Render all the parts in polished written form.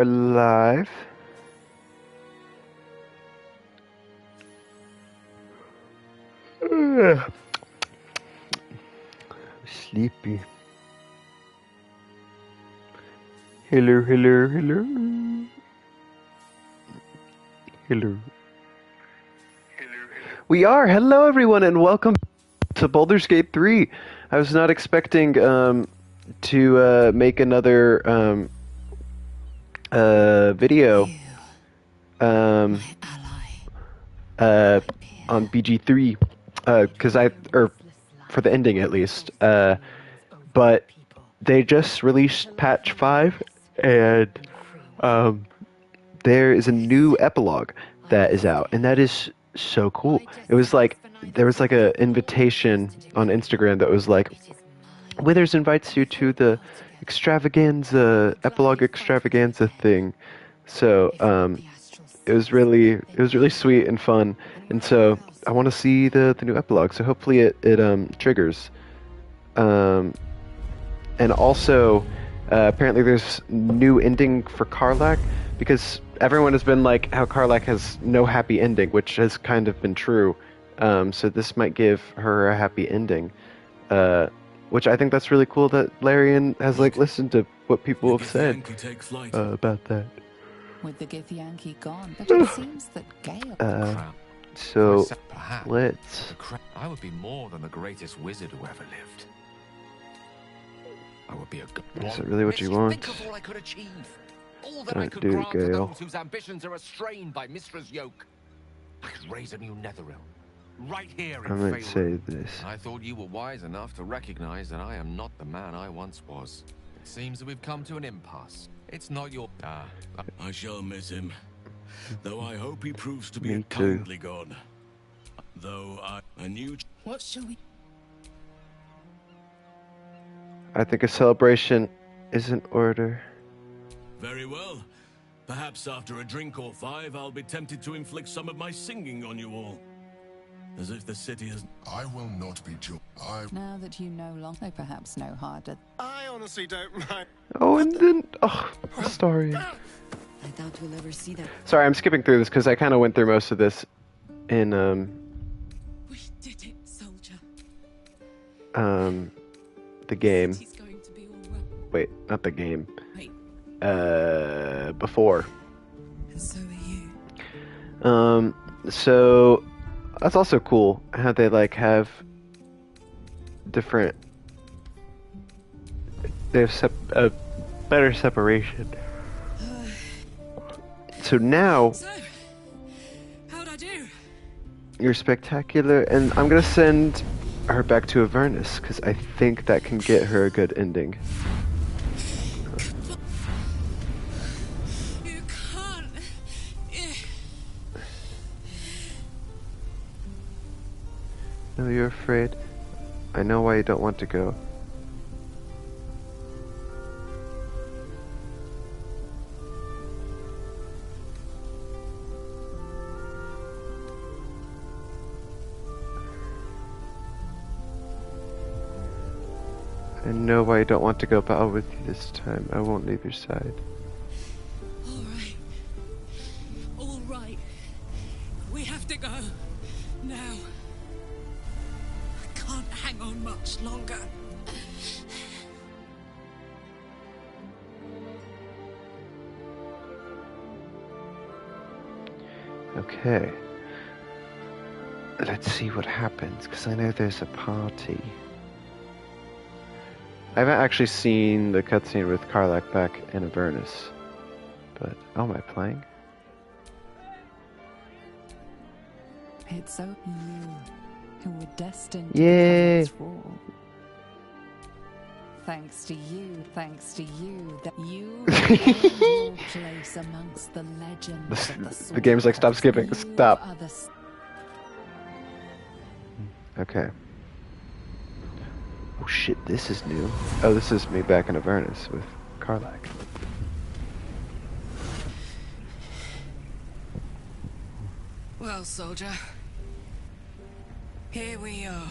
Alive. Ugh. Sleepy. Hello, hello, hello. Hello. We are. Hello, everyone, and welcome to Baldur's Gate 3. I was not expecting to make another video on BG3 or for the ending at least. But they just released patch 5, and there is a new epilogue that is out, and that is so cool. It was like there was like a invitation on Instagram that was like, Withers invites you to the epilogue extravaganza thing. So it was really sweet and fun, and so I want to see the new epilogue. So hopefully it triggers. And also apparently there's new ending for Karlach, because everyone has been like how Karlach has no happy ending, which has kind of been true. So this might give her a happy ending, which I think that's really cool that Larian has like listened to what people have said about that. With the Githyanki gone, but it seems that Gale. So perhaps let's. I would be more than the greatest wizard who ever lived. I would be a good Is that really what you want? Think of all I could achieve. All that I Alright, could do it, grant to Gale. those whose ambitions are restrained by Mistra's yoke. I could raise a new Netherrealm, right here in I might say Faerun. this. I thought you were wise enough to recognize that I am not the man I once was. It seems that we've come to an impasse. It's not your... I shall miss him, though I hope he proves to be Me a too. kindly god. Though I knew... What shall we? I think a celebration is in order. Very well. Perhaps after a drink or 5, I'll be tempted to inflict some of my singing on you all. As if the city has... I will not be too. Now that you no longer, perhaps no harder. I honestly don't mind. Oh, and then story. I doubt we'll ever see that. Sorry, I'm skipping through this because I kind of went through most of this in We did it, soldier. the game. He's going to be all right. Wait, not the game. Wait, Before. and so are you. So that's also cool how they like have different. They have a better separation. So now So, how'd I do? you're spectacular, and I'm gonna send her back to Avernus because I think that can get her a good ending. You can't. No, you're afraid. I know why you don't want to go. I know why you don't want to go, but I'll with you this time. I won't leave your side. All right. All right. We have to go. Now. I can't hang on much longer. Okay. Let's see what happens, because I know there's a party. I haven't actually seen the cutscene with Karlach back in Avernus, but oh, am I playing? It's so you who were destined Yay. to become its rule. Thanks to you, that you earned your place amongst the legends of the The game's like, stop skipping, You stop. are the Okay. Oh shit, this is new. Oh, this is me back in Avernus with Karlach. Well, soldier. Here we are.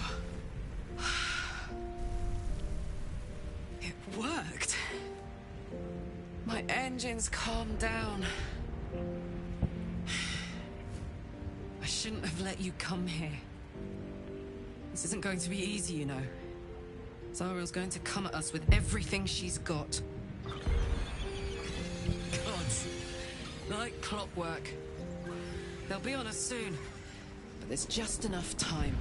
It worked. My Engines, calm down. I shouldn't have let you come here. This isn't going to be easy, you know. Zariel's going to come at us with everything she's got. Gods, like clockwork. They'll be on us soon, but there's just enough time.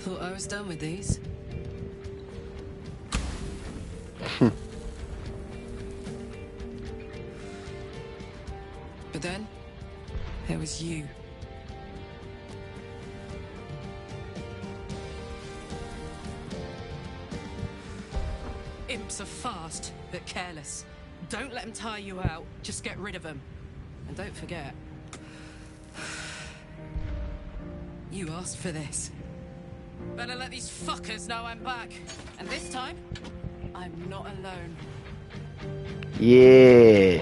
Thought I was done with these. But then, there was you. Imps are fast, but careless. Don't let them tire you out, just get rid of them. And don't forget, you asked for this. Better let these fuckers know I'm back. And this time, I'm not alone. Yeah.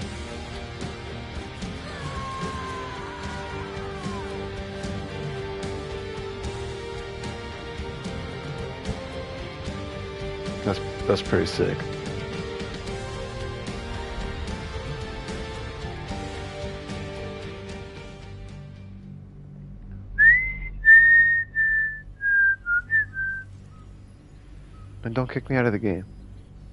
That's pretty sick. And don't kick me out of the game.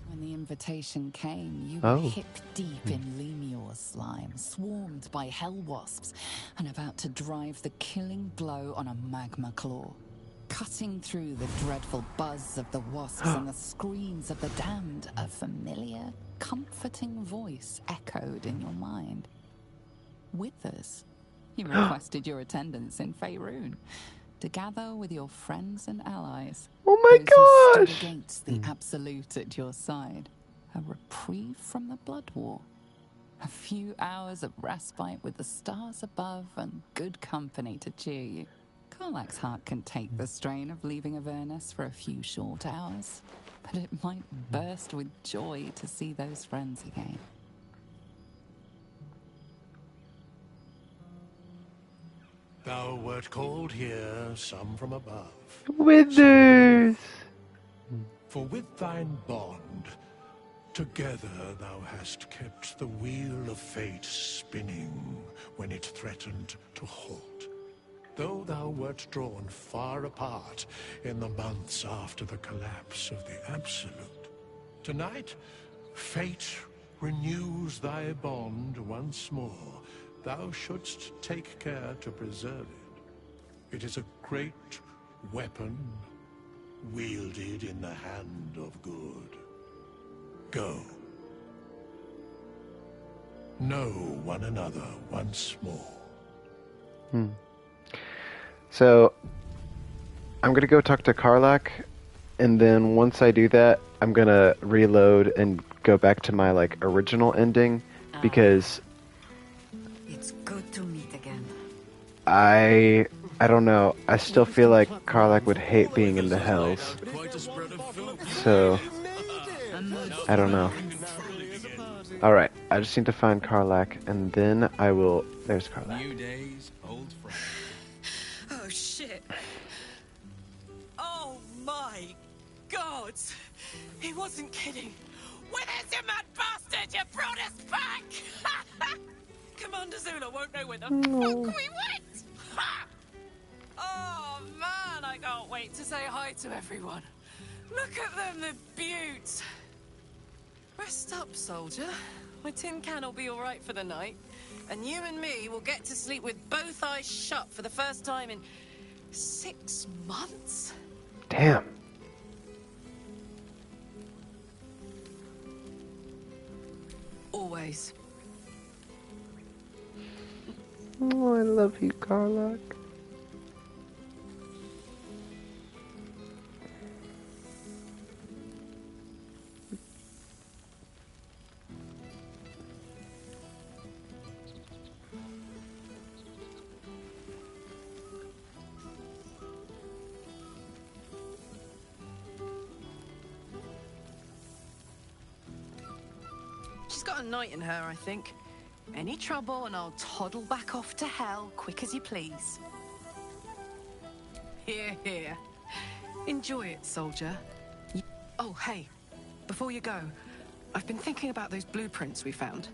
When the invitation came, you Oh. were hip deep in Lemur's slime, swarmed by hell wasps, and about to drive the killing blow on a magma claw. Cutting through the dreadful buzz of the wasps and the screams of the damned, a familiar, comforting voice echoed in your mind. Withers, you requested your attendance in Faerun to gather with your friends and allies. Oh my Those who gosh! stood against the Absolute at your side. A reprieve from the blood war. A few hours of respite with the stars above and good company to cheer you. Karlach's heart can take the strain of leaving Avernus for a few short hours, but it might burst with joy to see those friends again. Thou wert called here, some from above. Withers! For with thine bond, together thou hast kept the wheel of fate spinning when it threatened to halt. Though thou wert drawn far apart in the months after the collapse of the Absolute, tonight, fate renews thy bond once more. Thou shouldst take care to preserve it. It is a great weapon wielded in the hand of good. Go. Know one another once more. So, I'm gonna go talk to Karlach, and then once I do that, I'm gonna reload and go back to my, original ending, because It's good to meet again. I don't know, I still feel like Karlach would hate being in the Hells, Quite a spread of food. so I don't know. Alright, I just need to find Karlach, and then I will... There's Karlach. New days, old friends. Oh, shit. Oh, my God. He wasn't kidding. Withers, you mad bastard! You brought us back! Commander Zula won't know where the fuck we went! Ha! Oh, man, I can't wait to say hi to everyone. Look at them, the beauts. Rest up, soldier. My tin can will be all right for the night. And you and me will get to sleep with both eyes shut for the first time in 6 months? Damn. Always. Oh, I love you, Karlach. She's got a night in her, I think. Any trouble and I'll toddle back off to hell quick as you please. Here, here. Enjoy it, soldier. Oh, hey. Before you go, I've been thinking about those blueprints we found.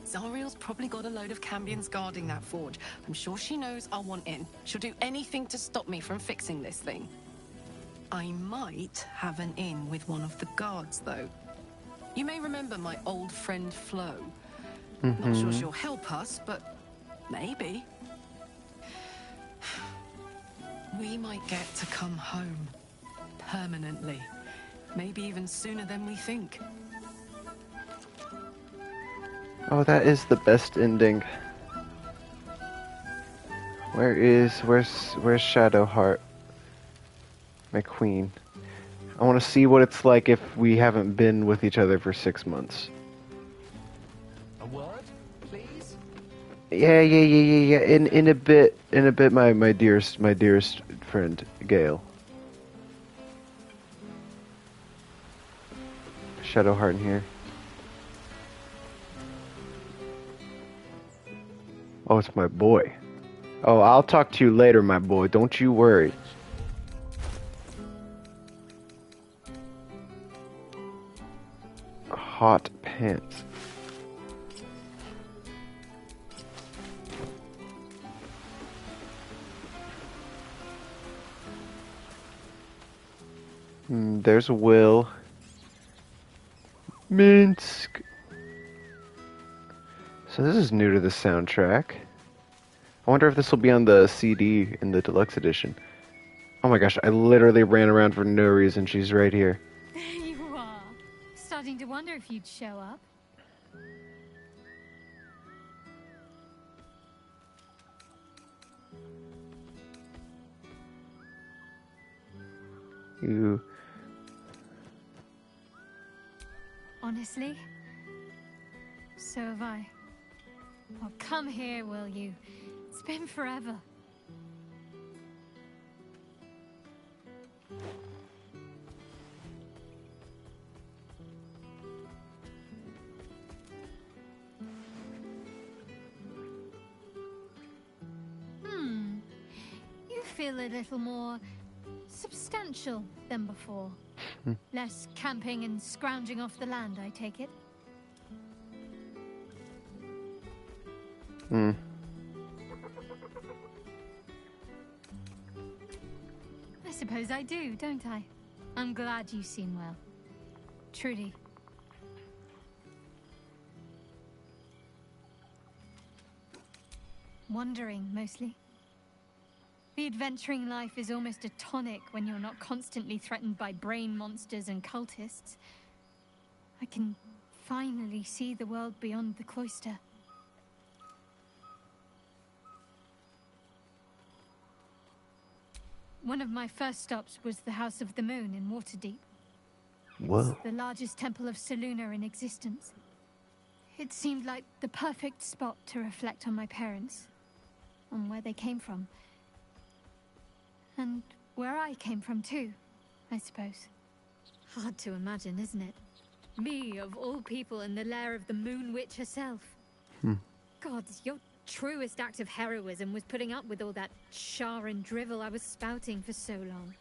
Zariel's probably got a load of Cambions guarding that forge. I'm sure she knows I'll want in. She'll do anything to stop me from fixing this thing. I might have an in with one of the guards, though. You may remember my old friend Flo. Not sure she'll help us, but maybe. We might get to come home. Permanently. Maybe even sooner than we think. Oh, that is the best ending. Where's Shadowheart? My queen. I want to see what it's like if we haven't been with each other for 6 months. A word, please? Yeah. In a bit, my dearest friend, Gale. Shadowheart in here. Oh, it's my boy. Oh, I'll talk to you later, my boy. Don't you worry. Hot pants. There's Will. Minsk. So this is new to the soundtrack. I wonder if this will be on the CD in the deluxe edition. Oh my gosh, I literally ran around for no reason. She's right here. There you are. Starting to wonder if you'd show up. You... Honestly? So have I. Well, come here, will you? It's been forever. You feel a little more substantial than before. Less camping and scrounging off the land, I take it? I suppose I do, don't I? I'm glad you seem well. Trudy. Wandering, mostly. The adventuring life is almost a tonic when you're not constantly threatened by brain monsters and cultists. I can finally see the world beyond the cloister. One of my first stops was the House of the Moon in Waterdeep. Whoa. It's the largest temple of Selûne in existence. It seemed like the perfect spot to reflect on my parents, on where they came from. And where I came from too, I suppose. Hard to imagine, isn't it? Me, of all people, in the lair of the Moon Witch herself. God, your truest act of heroism was putting up with all that char and drivel I was spouting for so long.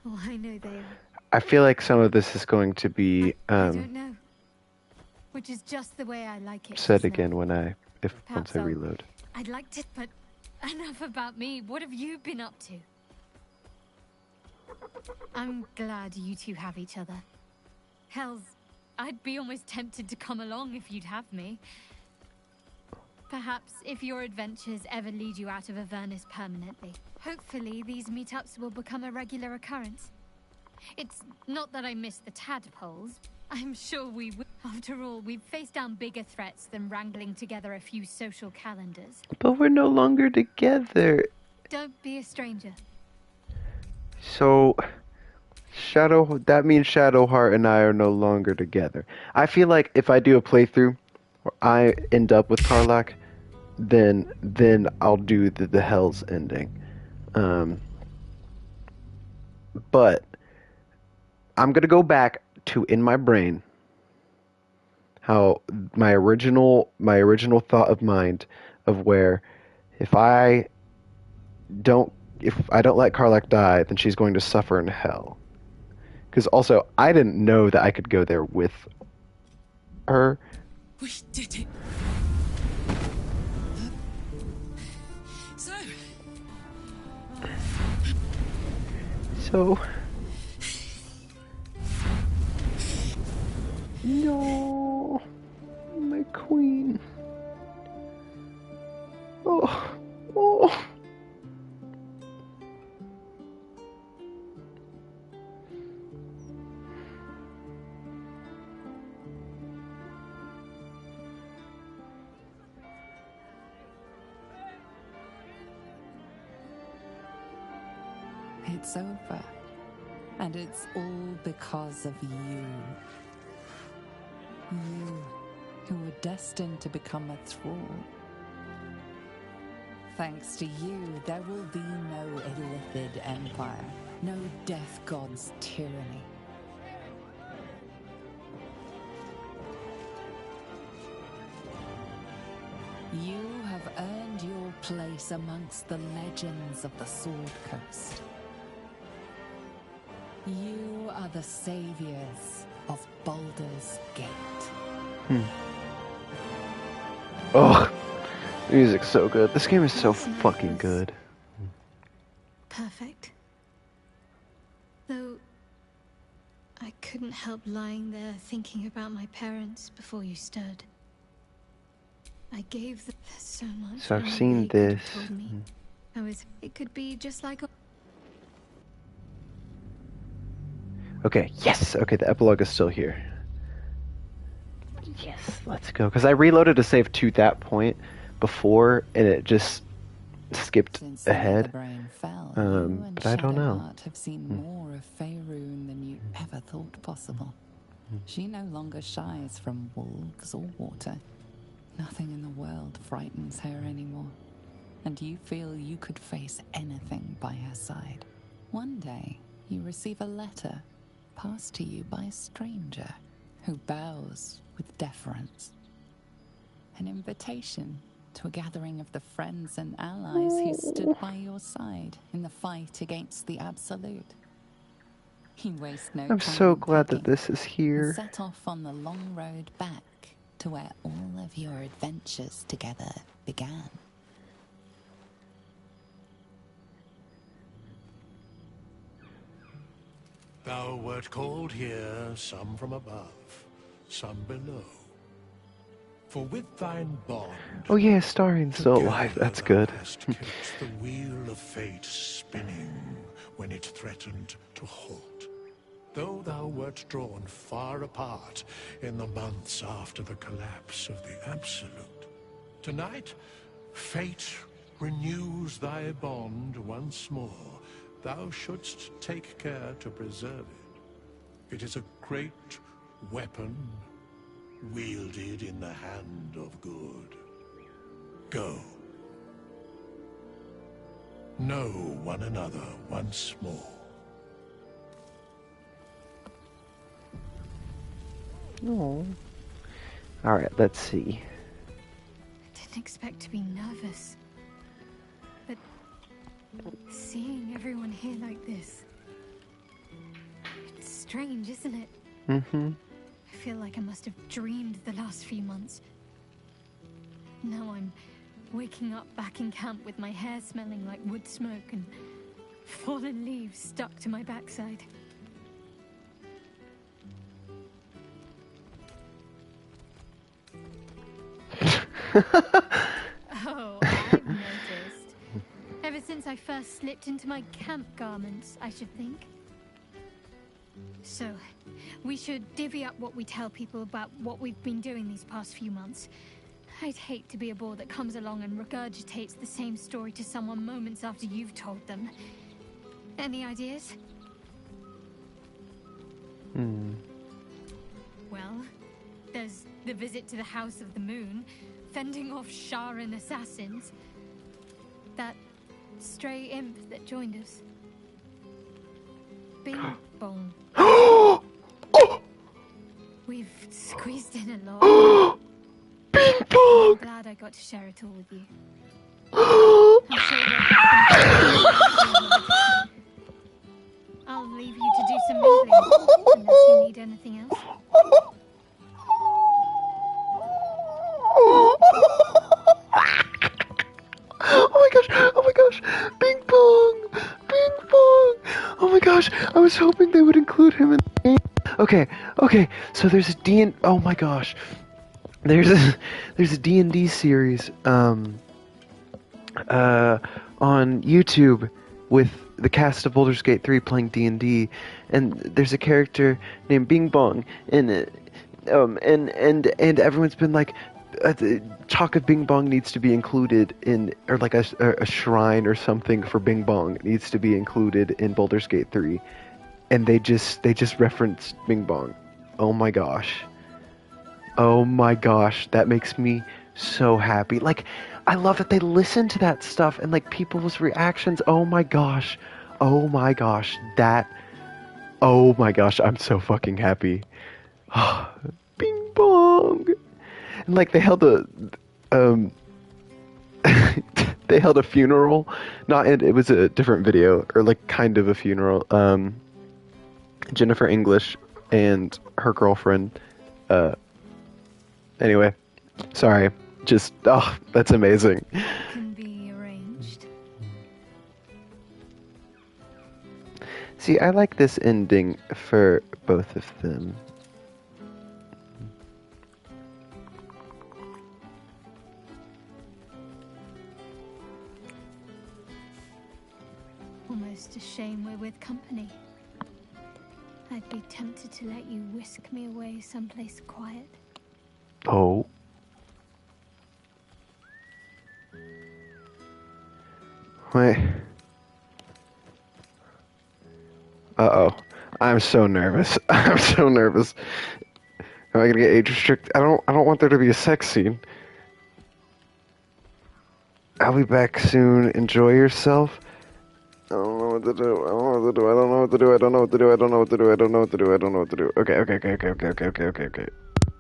Oh, I know they are. I feel like some of this is going to be I don't know. Which is just the way I like it. said isn't it? again when once Perhaps I I'll- reload. I'd like to, but enough about me. What have you been up to? I'm glad you two have each other. Hells, I'd be almost tempted to come along if you'd have me. Perhaps if your adventures ever lead you out of Avernus permanently. Hopefully these meetups will become a regular occurrence. It's not that I miss the tadpoles. I'm sure we will. After all, we've faced down bigger threats than wrangling together a few social calendars. But we're no longer together. Don't be a stranger. So, that means Shadowheart and I are no longer together. I feel like if I do a playthrough where I end up with Karlach, then I'll do the Hell's ending. But I'm gonna go back to in my brain how my original thought of mind of where if I don't let Karlach die, then she's going to suffer in hell. Because also, I didn't know that I could go there with her. We did it. So, So... No, my queen. Oh, oh. It's over. And it's all because of you. You, who were destined to become a thrall. Thanks to you, there will be no Illithid Empire, no Death God's tyranny. You have earned your place amongst the legends of the Sword Coast. You are the saviors of Baldur's Gate. Oh, the music's so good. This game is so fucking good. Perfect. Though I couldn't help lying there thinking about my parents before you stirred. I gave them so much. So I've more seen they could have this. told me. It could be just like a... Okay, yes! Okay, the epilogue is still here. Yes, let's go. Because I reloaded to save to that point before, and it just skipped Since the ahead. brain fell, But I don't know. have seen more of Faerun than you ever thought possible. She no longer shies from wolves or water. Nothing in the world frightens her anymore. And you feel you could face anything by her side. One day, you receive a letter passed to you by a stranger who bows with deference. An invitation to a gathering of the friends and allies who stood by your side in the fight against the Absolute. You waste no time. I'm so in glad that packing this is and here. set off on the long road back to where all of your adventures together began. Thou wert called here, some from above, some below. For with thine bond, Oh yeah, Starian's still alive. together That's thou good. hast kept the wheel of fate spinning when it threatened to halt. Though thou wert drawn far apart in the months after the collapse of the Absolute, tonight fate renews thy bond once more. Thou shouldst take care to preserve it. It is a great weapon wielded in the hand of good. Go. Know one another once more. Oh. Alright, let's see. I didn't expect to be nervous. But seeing everyone here like this... It's strange, isn't it? Mm-hmm. I feel like I must have dreamed the last few months. Now I'm waking up back in camp with my hair smelling like wood smoke and fallen leaves stuck to my backside. Oh, I've noticed. Ever since I first slipped into my camp garments, I should think. So, we should divvy up what we tell people about what we've been doing these past few months. I'd hate to be a bore that comes along and regurgitates the same story to someone moments after you've told them. Any ideas? Well, there's the visit to the House of the Moon, fending off Sharan assassins. That stray imp that joined us. Bing bong. We've squeezed in a lot. I'm glad I got to share it all with you. I'm sure I'll leave you to do some mingling, unless you need anything else. Oh my gosh! Oh my gosh! Bing bong! Bing bong! Oh my gosh! I was hoping they would include him in the game. Okay. So there's a oh my gosh. There's a D&D series on YouTube with the cast of Baldur's Gate 3 playing D&D, and there's a character named Bing Bong, and everyone's been like, talk of Bing Bong needs to be included in, or like a shrine or something for Bing Bong needs to be included in Baldur's Gate 3, and they just referenced Bing Bong. Oh my gosh, that makes me so happy. Like, I love that they listen to that stuff and like people's reactions. Oh my gosh, that. Oh my gosh, I'm so fucking happy. Bing bong. And like they held a they held a funeral. It was a different video, or like kind of a funeral. Jennifer English and her girlfriend. Anyway, sorry. Just that's amazing. Can be arranged. See, I like this ending for both of them. Almost a shame we're with company. I'd be tempted to let you whisk me away someplace quiet. Oh. Wait. Uh-oh. I'm so nervous. I'm so nervous. Am I gonna get age restricted? I don't want there to be a sex scene. I'll be back soon. Enjoy yourself. I don't know what to do. I don't know what to do. I don't know what to do. I don't know what to do. I don't know what to do. I don't know what to do. I don't know what to do. Okay.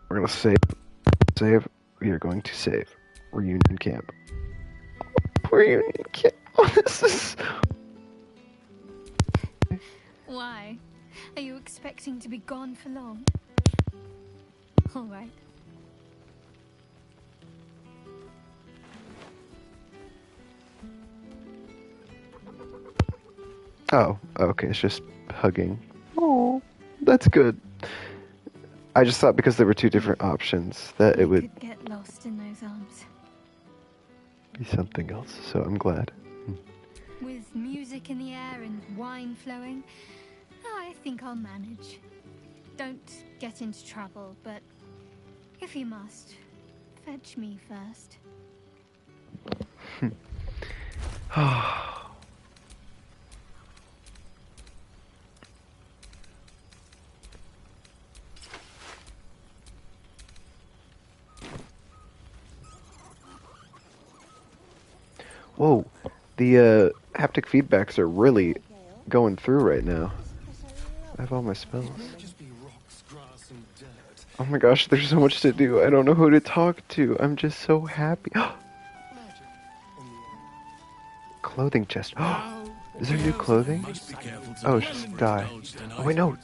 We're gonna save. Save. We are going to save. Reunion camp. Reunion camp. Oh, this is... Why? Are you expecting to be gone for long? All right. Oh, okay, it's just hugging. Oh, that's good. I just thought because there were two different options that it would could get lost in those arms. be something else, so I'm glad. With music in the air and wine flowing, I think I'll manage. Don't get into trouble, but if you must, fetch me first. Whoa, the haptic feedbacks are really going through right now. I have all my spells. Oh my gosh, there's so much to do. I don't know who to talk to. I'm just so happy. Clothing chest. Is there new clothing? Oh, it's just dye. Oh wait, no.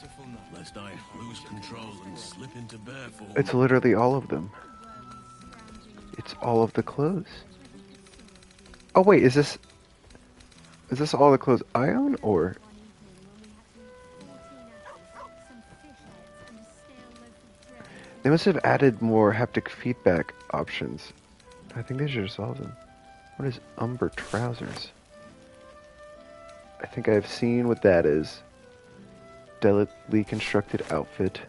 It's literally all of them. It's all of the clothes. Oh wait, is this all the clothes I own, or? They must have added more haptic feedback options. I think they should have solved them. What is Umber trousers? I think I've seen what that is. Delicately constructed outfit.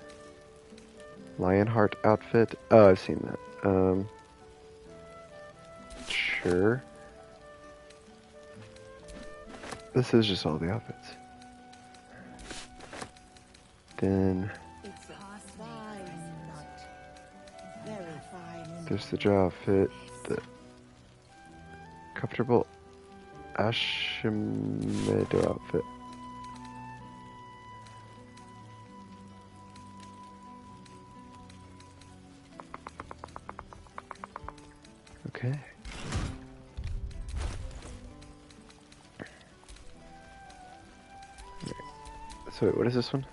Lionheart outfit. Oh, I've seen that. Sure. This is just all the outfits. Then there's the jaw outfit, the comfortable Ashimedo outfit. Okay. So wait, what is this one?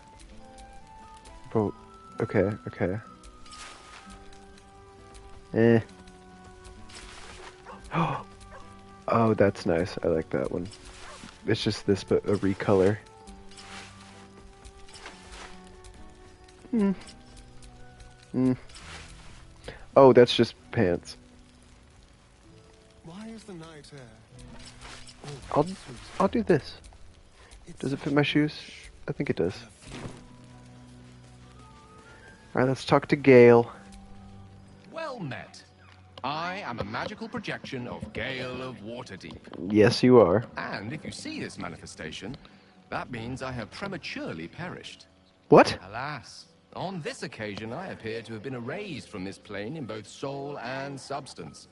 Oh, okay, okay. Eh. Oh, that's nice. I like that one. It's just this, but a recolor. Oh, that's just pants. Why is the night air? I'll do this. Does it fit my shoes? I think it does. Alright, let's talk to Gale. Well met. I am a magical projection of Gale of Waterdeep. Yes, you are. And if you see this manifestation, that means I have prematurely perished. What? Alas, on this occasion I appear to have been erased from this plane in both soul and substance.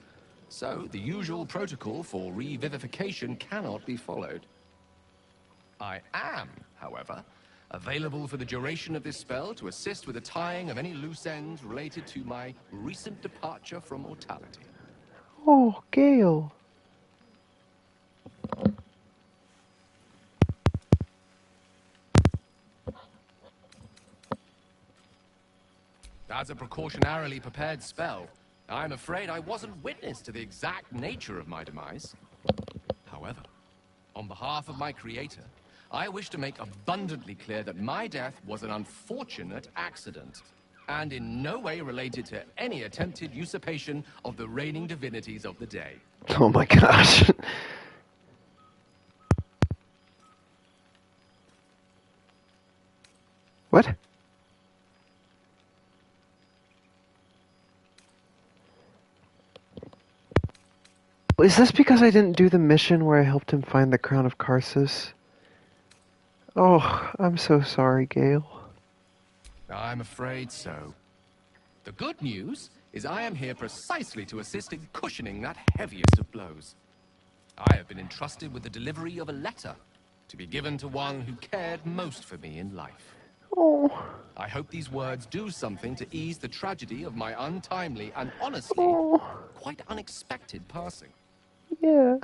So the usual protocol for revivification cannot be followed. I am, however, available for the duration of this spell to assist with the tying of any loose ends related to my recent departure from mortality. Oh, Gale. As a precautionarily prepared spell, I'm afraid I wasn't witness to the exact nature of my demise. However, on behalf of my creator, I wish to make abundantly clear that my death was an unfortunate accident, and in no way related to any attempted usurpation of the reigning divinities of the day. Oh my gosh. What? Is this because I didn't do the mission where I helped him find the crown of Karsus? Oh, I'm so sorry, Gale. I'm afraid so. The good news is I am here precisely to assist in cushioning that heaviest of blows. I have been entrusted with the delivery of a letter to be given to one who cared most for me in life. Oh. I hope these words do something to ease the tragedy of my untimely and honestly quite unexpected passing. Yeah.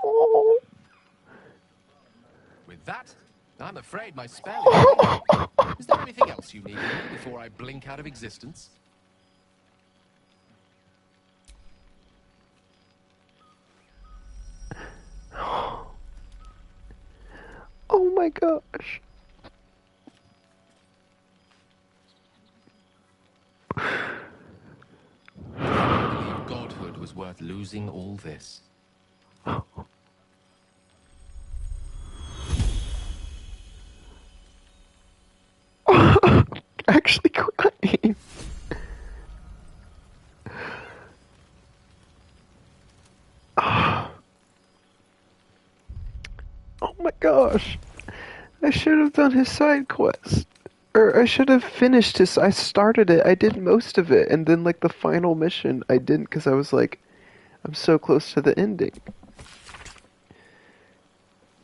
Oh. With that, I'm afraid my spell is ended. Is there anything else you need before I blink out of existence? Oh my gosh. I believe godhood was worth losing all this. Actually crying. Oh my gosh. I should have done his side quest. Or I should have finished his... I started it, I did most of it, and then like the final mission I didn't because I was like, I'm so close to the ending.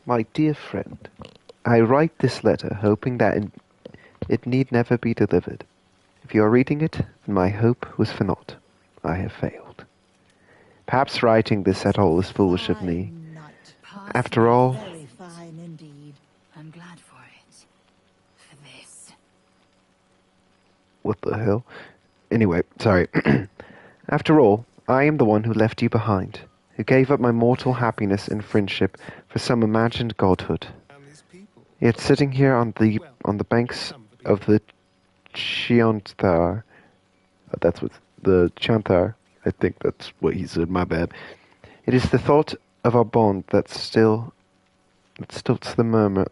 My dear friend, I write this letter hoping that it need never be delivered. If you are reading it, then my hope was for naught. I have failed. Perhaps writing this at all is foolish of me. After all... Very fine indeed. I'm glad for it. For this. What the hell? Anyway, sorry. After all, I am the one who left you behind, who gave up my mortal happiness and friendship for some imagined godhood. Yet sitting here on the banks of the Chiantar, that's what the Chantar, I think that's what he said, my bad. It is the thought of our bond that stilts the murmur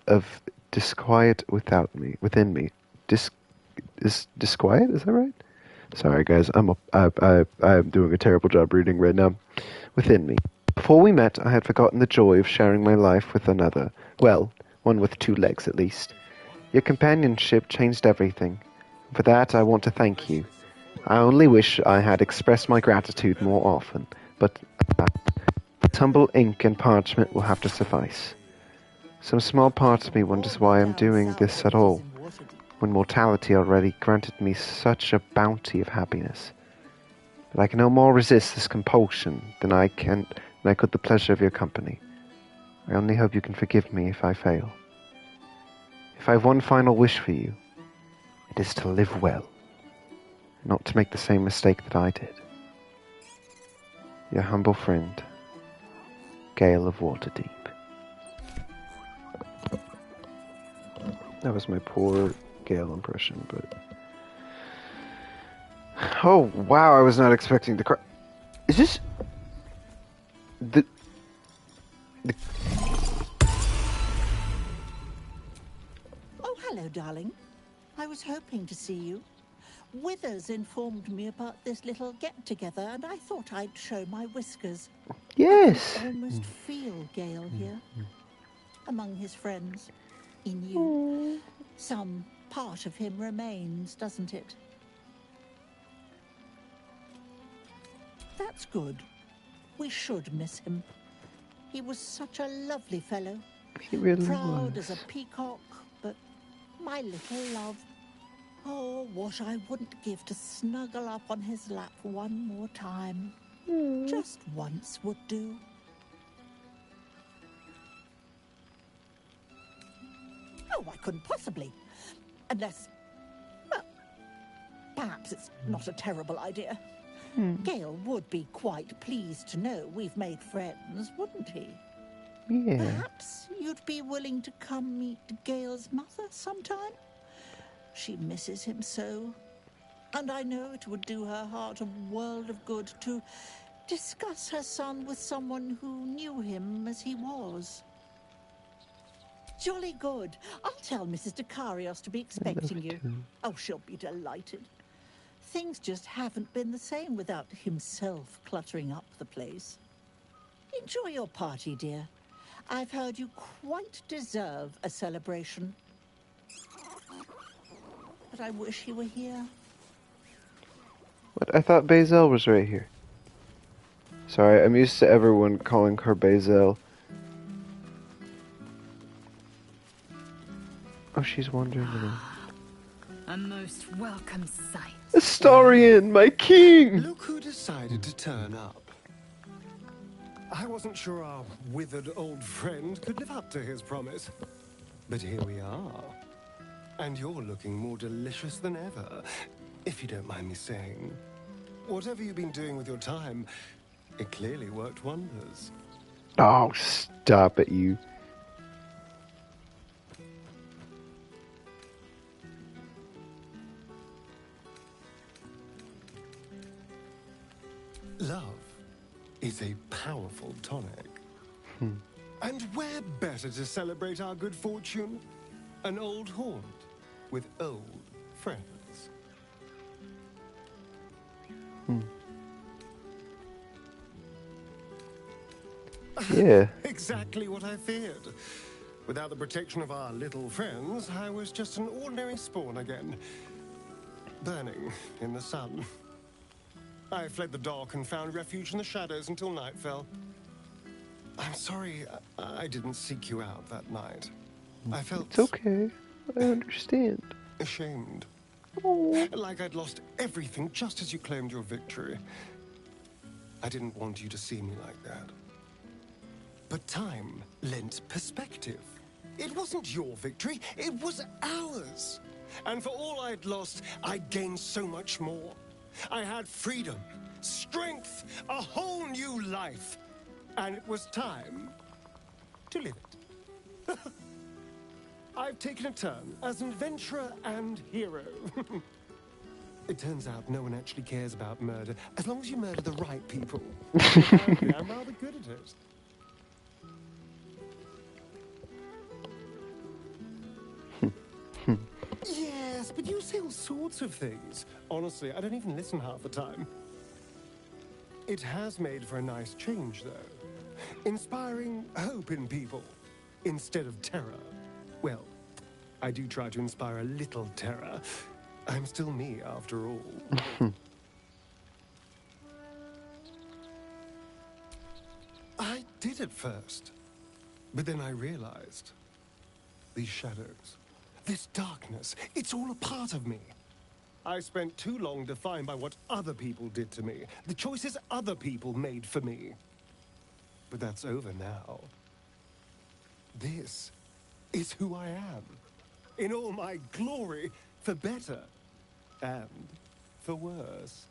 of disquiet within me. Disquiet? Is that right? Sorry, guys. I'm doing a terrible job reading right now. Within me. Before we met, I had forgotten the joy of sharing my life with another. Well, one with two legs at least. Your companionship changed everything. For that, I want to thank you. I only wish I had expressed my gratitude more often, but tumble ink and parchment will have to suffice. Some small part of me wonders why I'm doing this at all. when mortality already granted me such a bounty of happiness. But I can no more resist this compulsion than I could the pleasure of your company. I only hope you can forgive me if I fail. If I have one final wish for you, it is to live well, not to make the same mistake that I did. Your humble friend, Gale of Waterdeep. That was my poor Gale impression, but... Oh, wow, I was not expecting the cry. Is this... The... Oh, hello, darling. I was hoping to see you. Withers informed me about this little get-together, and I thought I'd show my whiskers. Yes! I can almost feel Gale here, among his friends. In you. Some part of him remains, doesn't it? That's good. We should miss him. He was such a lovely fellow. He really Proud was. as a peacock, but my little love. Oh, what I wouldn't give to snuggle up on his lap one more time. Just once would do. Oh, I couldn't possibly. Unless, well, perhaps it's not a terrible idea. Gale would be quite pleased to know we've made friends, wouldn't he? Yeah. Perhaps you'd be willing to come meet Gale's mother sometime? She misses him so. And I know it would do her heart a world of good to discuss her son with someone who knew him as he was. Jolly good. I'll tell Mrs. Dekarios to be expecting you. Oh, she'll be delighted. Things just haven't been the same without himself cluttering up the place. Enjoy your party, dear. I've heard you quite deserve a celebration. But I wish he were here. What? I thought Bazel was right here. Sorry, I'm used to everyone calling her Bazel. Oh, she's wandering around. A most welcome sight. Astarion, my king! Look who decided to turn up. I wasn't sure our withered old friend could live up to his promise. But here we are. And you're looking more delicious than ever, if you don't mind me saying. Whatever you've been doing with your time, it clearly worked wonders. Oh, stop it, you. Love is a powerful tonic. And where better to celebrate our good fortune? An old haunt with old friends. Yeah. Exactly what I feared. Without the protection of our little friends, I was just an ordinary spawn again. Burning in the sun. I fled the dock and found refuge in the shadows until night fell. I'm sorry I didn't seek you out that night. I felt... It's okay. I understand. ashamed. Oh. Like I'd lost everything just as you claimed your victory. I didn't want you to see me like that. But time lent perspective. It wasn't your victory, it was ours. And for all I'd lost, I'd gained so much more. I had freedom, strength, a whole new life. And it was time to live it. I've taken a turn as an adventurer and hero. It turns out no one actually cares about murder, as long as you murder the right people. Apparently, I'm rather good at it. Yes, but you say all sorts of things. Honestly, I don't even listen half the time. It has made for a nice change, though. Inspiring hope in people, instead of terror. Well, I do try to inspire a little terror. I'm still me, after all. I did at first, but then I realized these shadows, This darkness, it's all a part of me. I spent too long defined by what other people did to me, the choices other people made for me. But that's over now. This is who I am, in all my glory, for better and for worse.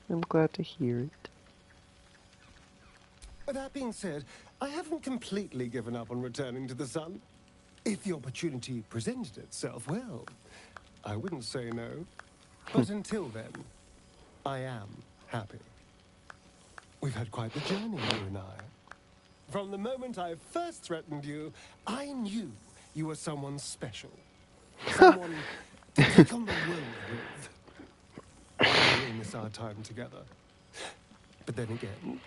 I'm glad to hear it. That being said, I haven't completely given up on returning to the sun. If the opportunity presented itself, well, I wouldn't say no. But until then, I am happy. We've had quite the journey, you and I. From the moment I first threatened you, I knew you were someone special. Someone to take on the world with. We'll miss our time together. But then again,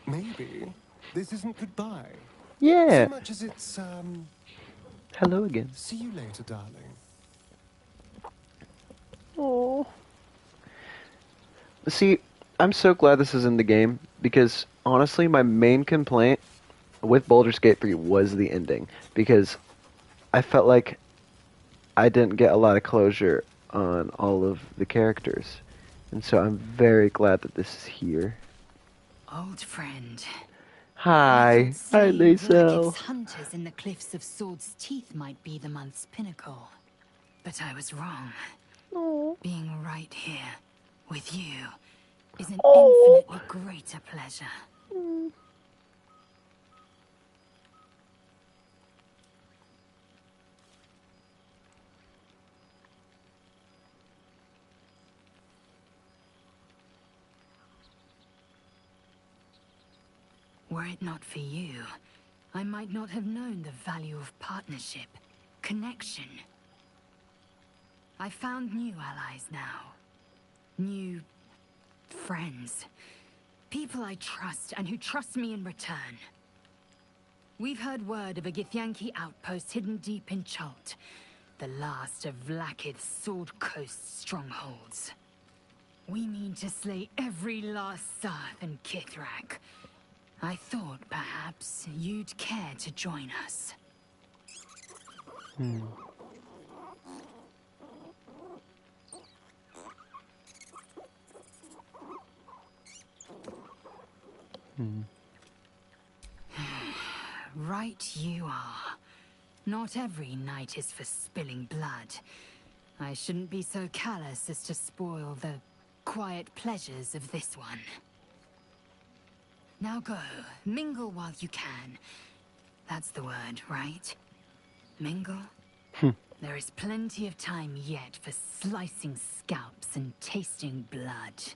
maybe this isn't goodbye. Yeah. So much as it's, Hello again. see you later, darling. Oh. See, I'm so glad this is in the game, because honestly, my main complaint with Baldur's Gate 3 was the ending, because I felt like I didn't get a lot of closure on all of the characters. And so I'm very glad that this is here. Old friend. Hi. Hi, Lacel. Black's hunters in the cliffs of Sword's Teeth might be the month's pinnacle. But I was wrong. Being right here with you is an infinitely greater pleasure. Were it not for you, I might not have known the value of partnership, connection. I found new allies now. New friends. People I trust and who trust me in return. We've heard word of a Githyanki outpost hidden deep in Chult, the last of Vlaakith's Sword Coast strongholds. We mean to slay every last Sarth and Kithrak. I thought perhaps you'd care to join us. Right you are. Not every night is for spilling blood. I shouldn't be so callous as to spoil the quiet pleasures of this one. Now go, mingle while you can. That's the word, right? Mingle? There is plenty of time yet for slicing scalps and tasting blood.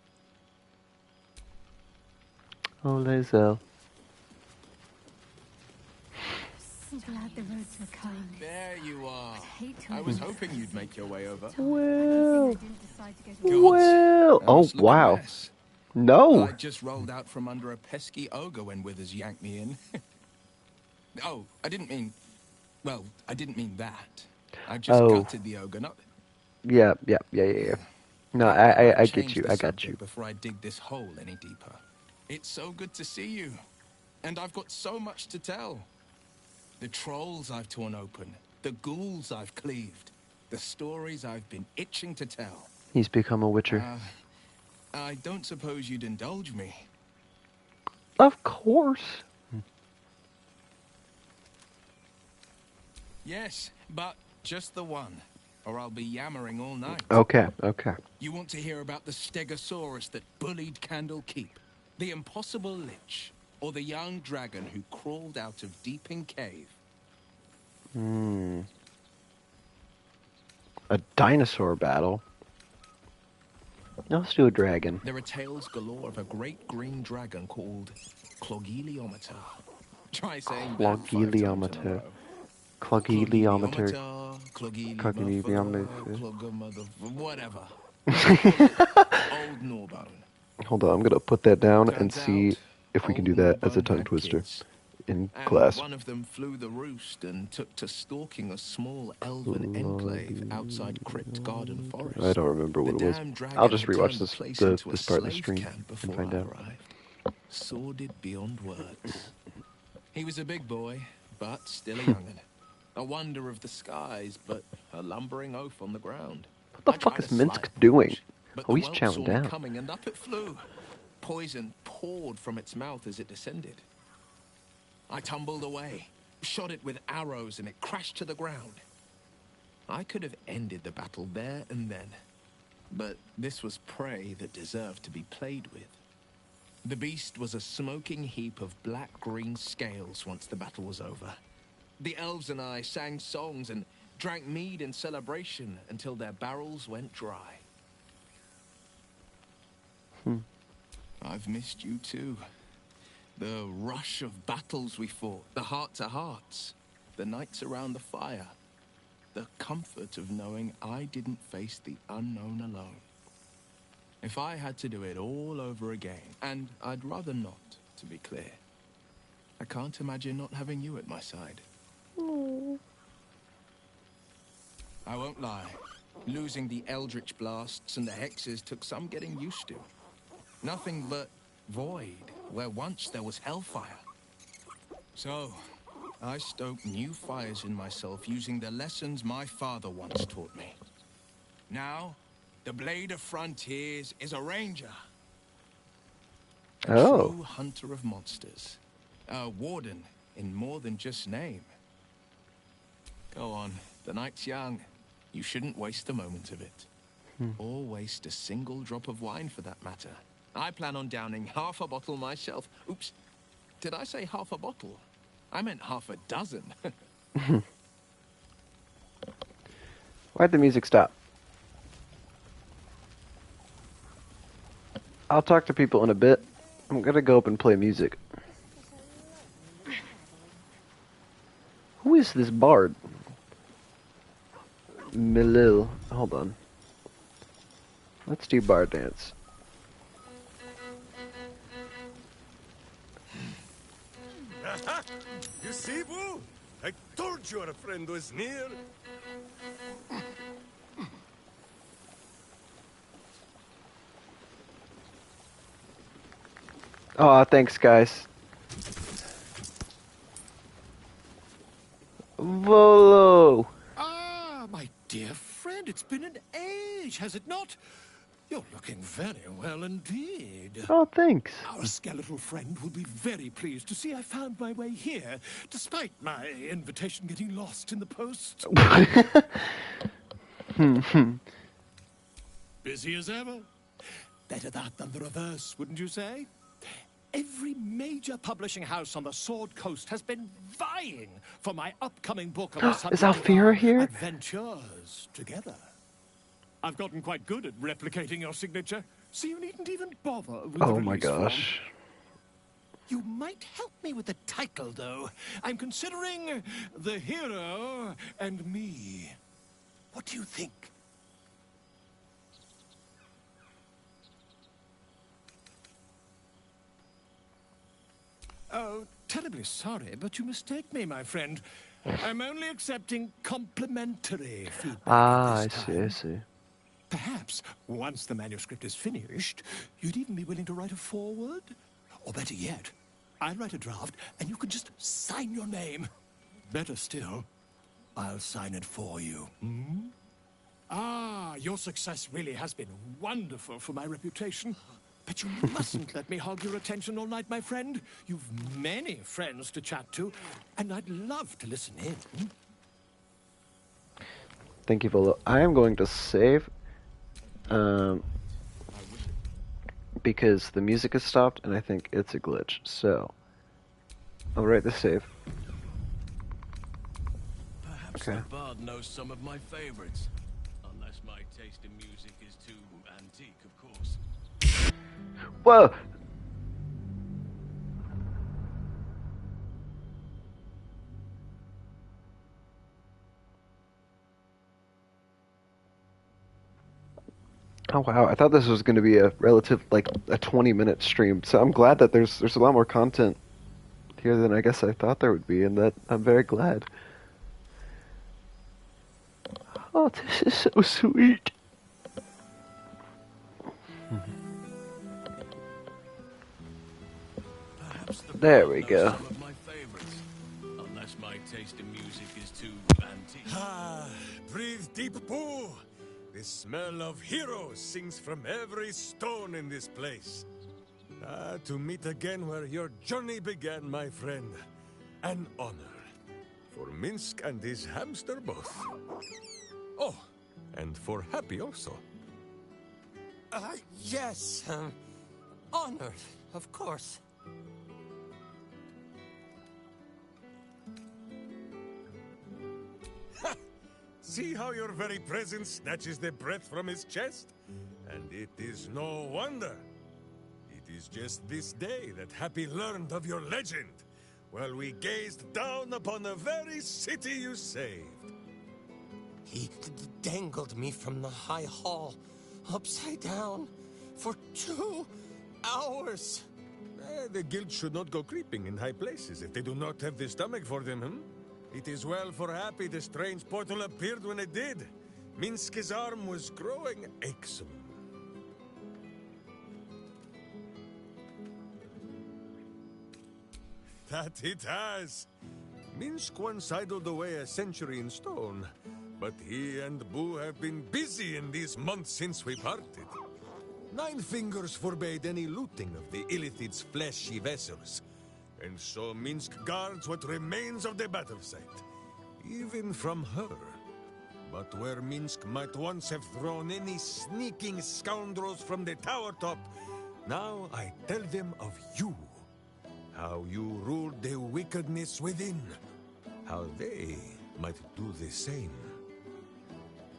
Oh, Lacel. I'm glad the roads were kind. There you are. Hate to I was hoping you'd make your way over. Well. I didn't decide to go to Well. I Oh, must look a wow. mess. No. I just rolled out from under a pesky ogre when Withers yanked me in. Oh, I didn't mean... Well, I didn't mean that. I just gutted the ogre, not... Yeah. No, I get Change you. the I got subject you. Before I dig this hole any deeper. It's so good to see you. And I've got so much to tell. The trolls I've torn open. The ghouls I've cleaved. The stories I've been itching to tell. He's become a witcher. I don't suppose you'd indulge me. Of course. Yes, but just the one. Or I'll be yammering all night. Okay. You want to hear about the Stegosaurus that bullied Candlekeep? The impossible lich? Or the young dragon who crawled out of Deeping Cave? A dinosaur battle. Let's do a dragon. There are tales galore of a great green dragon called Clogiliometer. Try saying that 5 times in a row. Clogiliometer. Whatever. Old Gnawbone. Hold on, I'm gonna put that down and Turns see out, if we can do old that as a Gnawbone tongue had twister kids. in And class. one of them flew the roost and took to stalking a small elven enclave outside Crypt Garden Forest. I don't remember what The it was. damn dragon I'll just had rewatch turned this the place the, into a this part of the slave stream camp and before find I out. arrived. Sordid beyond words. He was a big boy, but still a young'un. a wonder of the skies, but a lumbering oaf on the ground. What the I fuck tried is to Minsk slight the doing? push, but Oh, the he's whelp chowing saw down. me coming and up it flew. Poison poured from its mouth as it descended. I tumbled away, shot it with arrows, and it crashed to the ground. I could have ended the battle there and then, but this was prey that deserved to be played with. The beast was a smoking heap of black-green scales once the battle was over. The elves and I sang songs and drank mead in celebration until their barrels went dry. I've missed you too. The rush of battles we fought, the heart-to-hearts, the nights around the fire, the comfort of knowing I didn't face the unknown alone. If I had to do it all over again, and I'd rather not, to be clear, I can't imagine not having you at my side. I won't lie. Losing the eldritch blasts and the hexes took some getting used to. Nothing but void where once there was hellfire. So, I stoked new fires in myself using the lessons my father once taught me. Now, the Blade of Frontiers is a ranger. A true hunter of monsters. A warden in more than just name. Go on, the night's young. You shouldn't waste a moment of it. Or waste a single drop of wine for that matter. I plan on downing half a bottle myself. Oops, did I say half a bottle? I meant half a dozen. Why'd the music stop? I'll talk to people in a bit. I'm gonna go up and play music. Who is this bard? Milil. Hold on. Let's do bard dance. You see, Boo? I told you our friend was near. Aw, thanks, guys. Volo! Ah, my dear friend, it's been an age, has it not? You're looking very well indeed. Oh, thanks. Our skeletal friend will be very pleased to see I found my way here, despite my invitation getting lost in the post. Busy as ever. Better that than the reverse, wouldn't you say? Every major publishing house on the Sword Coast has been vying for my upcoming book on the subject Is Alfira of here? adventures together. I've gotten quite good at replicating your signature, so you needn't even bother with the Oh my release form. gosh. You might help me with the title, though. I'm considering The Hero and Me. What do you think? Oh, terribly sorry, but you mistake me, my friend. I'm only accepting complimentary feedback Ah, this I time. see. Perhaps, once the manuscript is finished, you'd even be willing to write a foreword? Or better yet, I'll write a draft and you can just sign your name. Better still, I'll sign it for you. Hmm? Ah, your success really has been wonderful for my reputation. But you mustn't let me hog your attention all night, my friend. You've many friends to chat to, and I'd love to listen in. Thank you, Volo. I am going to save. Because the music has stopped and I think it's a glitch. So, I'll write the save. Perhaps Okay. the bard knows some of my favorites. Unless my taste in music is too antique, of course. Whoa! Oh wow, I thought this was going to be a relative, like, a 20-minute stream. So I'm glad that there's a lot more content here than I guess I thought there would be, and that I'm very glad. Oh, this is so sweet. Perhaps the There bard we knows go. some of my favorites. Unless my taste in music is too Ah, breathe deep, Boo. The smell of heroes sings from every stone in this place. Ah, to meet again where your journey began, my friend. An honor. For Minsk and his hamster both. Oh, and for Happy also. Yes. Honored, of course. See how your very presence snatches the breath from his chest? And it is no wonder. It is just this day that Happy learned of your legend, while we gazed down upon the very city you saved. He dangled me from the high hall, upside down, for 2 hours. The guild should not go creeping in high places if they do not have the stomach for them, hmm? It is well for Happy the strange portal appeared when it did. Minsk's arm was growing aches. That it has. Minsk once idled away a century in stone, but he and Boo have been busy in these months since we parted. 9 Fingers forbade any looting of the Illithid's fleshy vessels, and so Minsk guards what remains of the battle site, even from her. But where Minsk might once have thrown any sneaking scoundrels from the tower top, now I tell them of you. How you ruled the wickedness within. How they might do the same.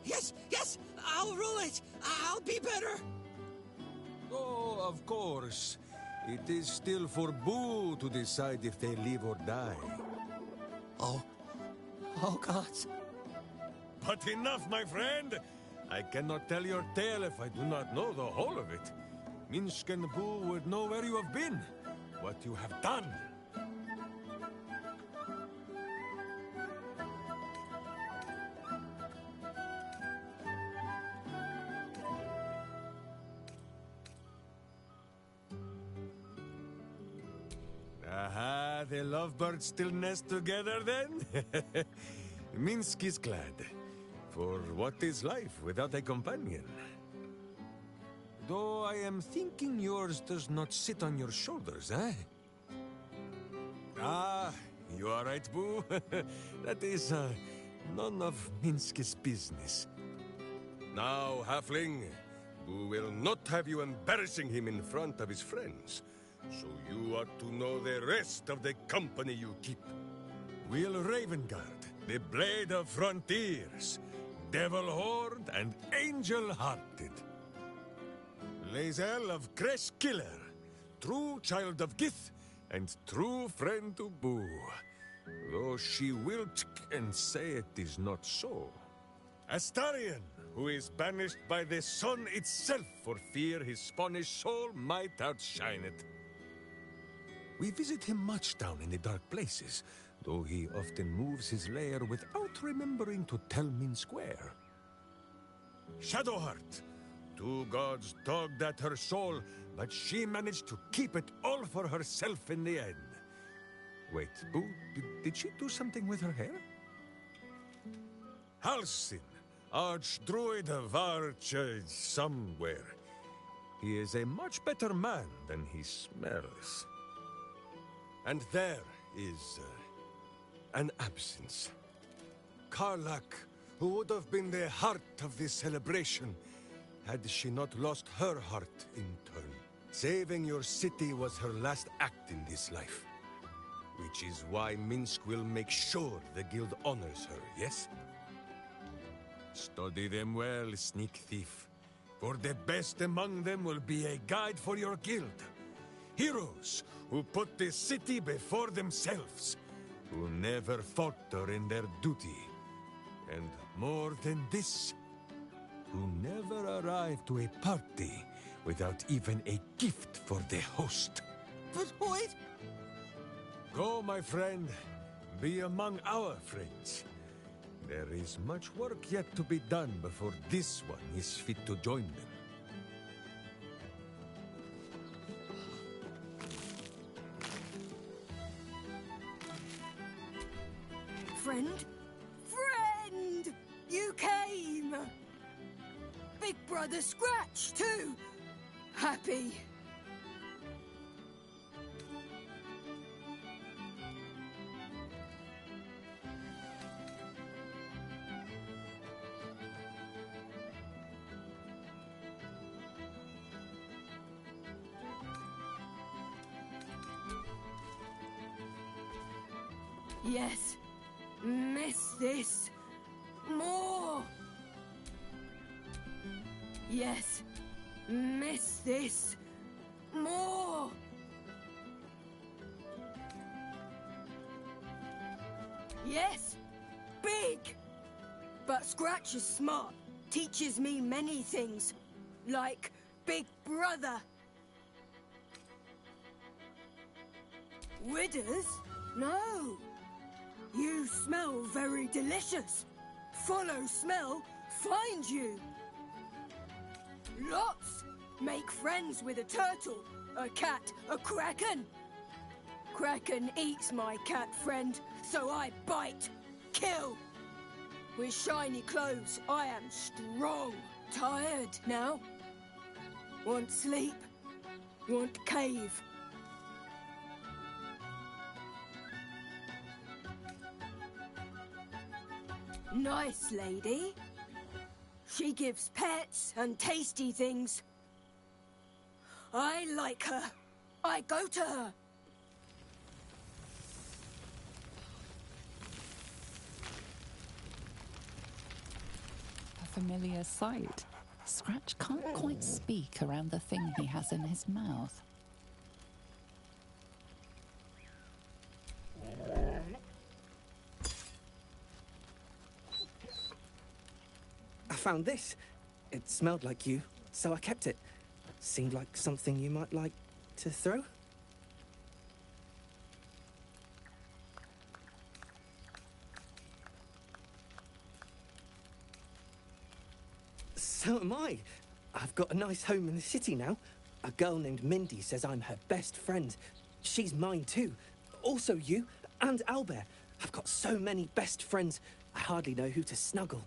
Yes, I'll rule it. I'll be better. Oh, of course. It is still for Boo to decide if they live or die. Oh gods. But enough, my friend! I cannot tell your tale if I do not know the whole of it. Minsk and Boo would know where you have been, what you have done. Aha, the lovebirds still nest together then? Minsk is glad. For what is life without a companion? Though I am thinking yours does not sit on your shoulders, eh? Ah, you are right, Boo. That is none of Minsk's business. Now, Halfling, Boo will not have you embarrassing him in front of his friends. So you ought to know the rest of the company you keep. Will Ravengard, the Blade of Frontiers, Devil Horde, and Angel Hearted. Lae'zel of Creshkiller, true child of Gith, and true friend to Boo. Though she will and say it is not so. Astarion, who is banished by the sun itself for fear his Spanish soul might outshine it. We visit him much down in the dark places, though he often moves his lair without remembering to tell Minsk where. Shadowheart, 2 gods dogged at her soul, but she managed to keep it all for herself in the end. Wait, Boo, did she do something with her hair? Halsin, Archdruid of Arch... somewhere. He is a much better man than he smells. And there is an absence. Karlach, who would have been the heart of this celebration, had she not lost her heart in turn. Saving your city was her last act in this life. Which is why Minsk will make sure the guild honors her, yes? Study them well, sneak thief. For the best among them will be a guide for your guild. Heroes who put the city before themselves. Who never falter in their duty. And more than this, who never arrive to a party without even a gift for the host. But wait! Go, my friend. Be among our friends. There is much work yet to be done before this one is fit to join them. Friend? Friend! brother Scratch, too. Happy. Yes. Miss this. More. Yes. Miss this. More. Yes. Big. But Scratch is smart. Teaches me many things. Like Big Brother. Withers? No. You smell very delicious. Follow smell, find you. Lots. Make friends with a turtle, a cat, a kraken. Kraken eats my cat friend, so I bite, kill. With shiny clothes, I am strong. Tired now. Want sleep. Want cave. Nice lady. She gives pets and tasty things. I like her. I go to her. A familiar sight. Scratch can't quite speak around the thing he has in his mouth. I found this. It smelled like you, so I kept it. Seemed like something you might like to throw. So am I. I've got a nice home in the city now. A girl named Mindy says I'm her best friend. She's mine too. Also you and Albert. I've got so many best friends, I hardly know who to snuggle.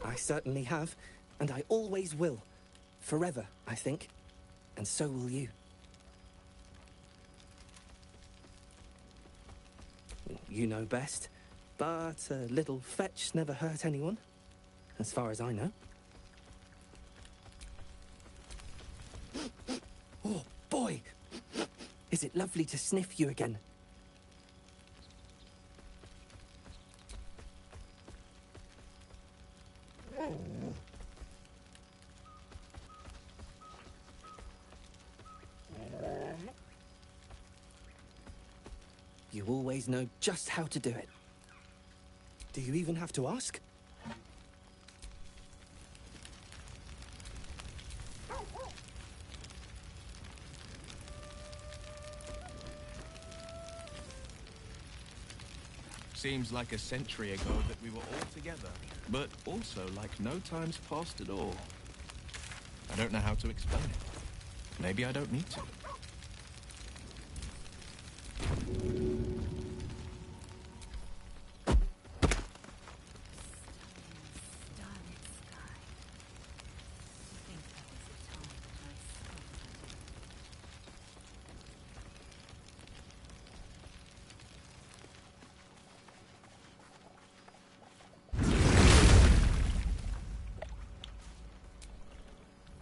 I certainly have, and I always will. Forever, I think. And so will you. You know best, but a little fetch never hurt anyone, as far as I know. Oh, boy! Is it lovely to sniff you again? You always know just how to do it. Do you even have to ask? Seems like a century ago that we were all together, but also like no time's passed at all. I don't know how to explain it. Maybe I don't need to.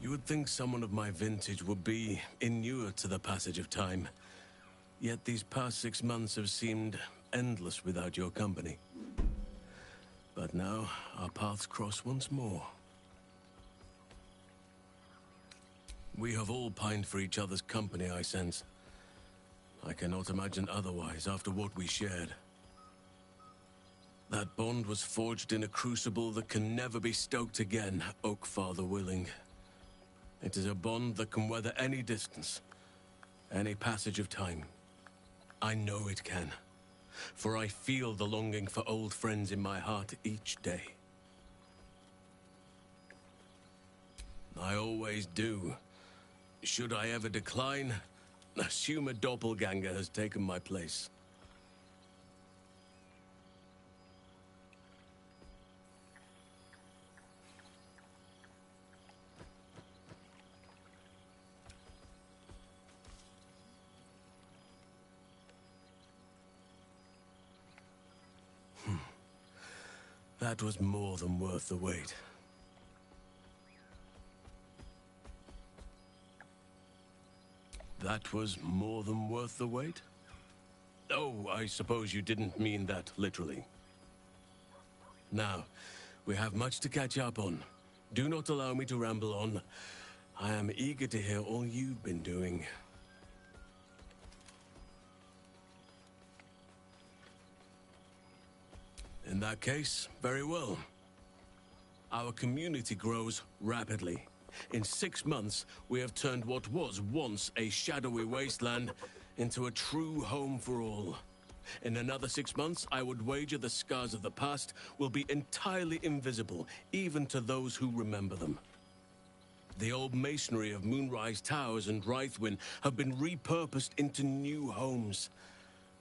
You would think someone of my vintage would be inured to the passage of time. Yet these past 6 months have seemed endless without your company. But now, our paths cross once more. We have all pined for each other's company, I sense. I cannot imagine otherwise after what we shared. That bond was forged in a crucible that can never be stoked again, Oak Father willing. It is a bond that can weather any distance, any passage of time. I know it can, for I feel the longing for old friends in my heart each day. I always do. Should I ever decline, Assume a doppelganger has taken my place. That was more than worth the wait. That was more than worth the wait? Oh, I suppose you didn't mean that literally. Now, we have much to catch up on. Do not allow me to ramble on. I am eager to hear all you've been doing. In that case, very well. Our community grows rapidly. In 6 months, we have turned what was once a shadowy wasteland into a true home for all. In another 6 months, I would wager the scars of the past will be entirely invisible, even to those who remember them. The old masonry of Moonrise Towers and Rythwin have been repurposed into new homes,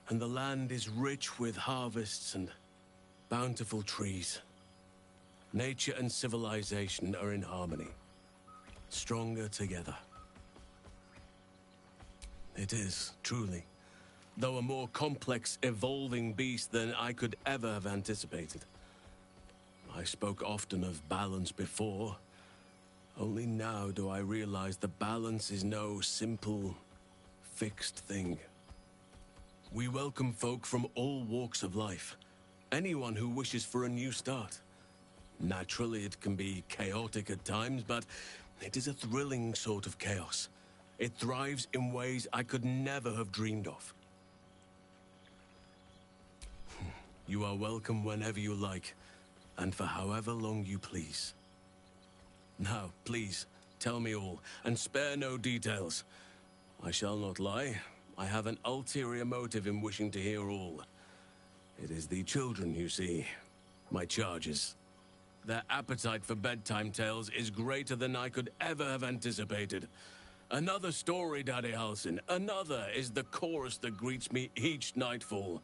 and the land is rich with harvests and bountiful trees. Nature and civilization are in harmony, stronger together. It is, truly, though a more complex, evolving beast than I could ever have anticipated. I spoke often of balance before. Only now do I realize the balance is no simple, fixed thing. We welcome folk from all walks of life. Anyone who wishes for a new start. Naturally, it can be chaotic at times, but it is a thrilling sort of chaos. It thrives in ways I could never have dreamed of. You are welcome whenever you like, and for however long you please. Now, please, tell me all, and spare no details. I shall not lie. I have an ulterior motive in wishing to hear all. It is the children, you see, my charges. Their appetite for bedtime tales is greater than I could ever have anticipated. Another story, Daddy Halsin. Another is the chorus that greets me each nightfall.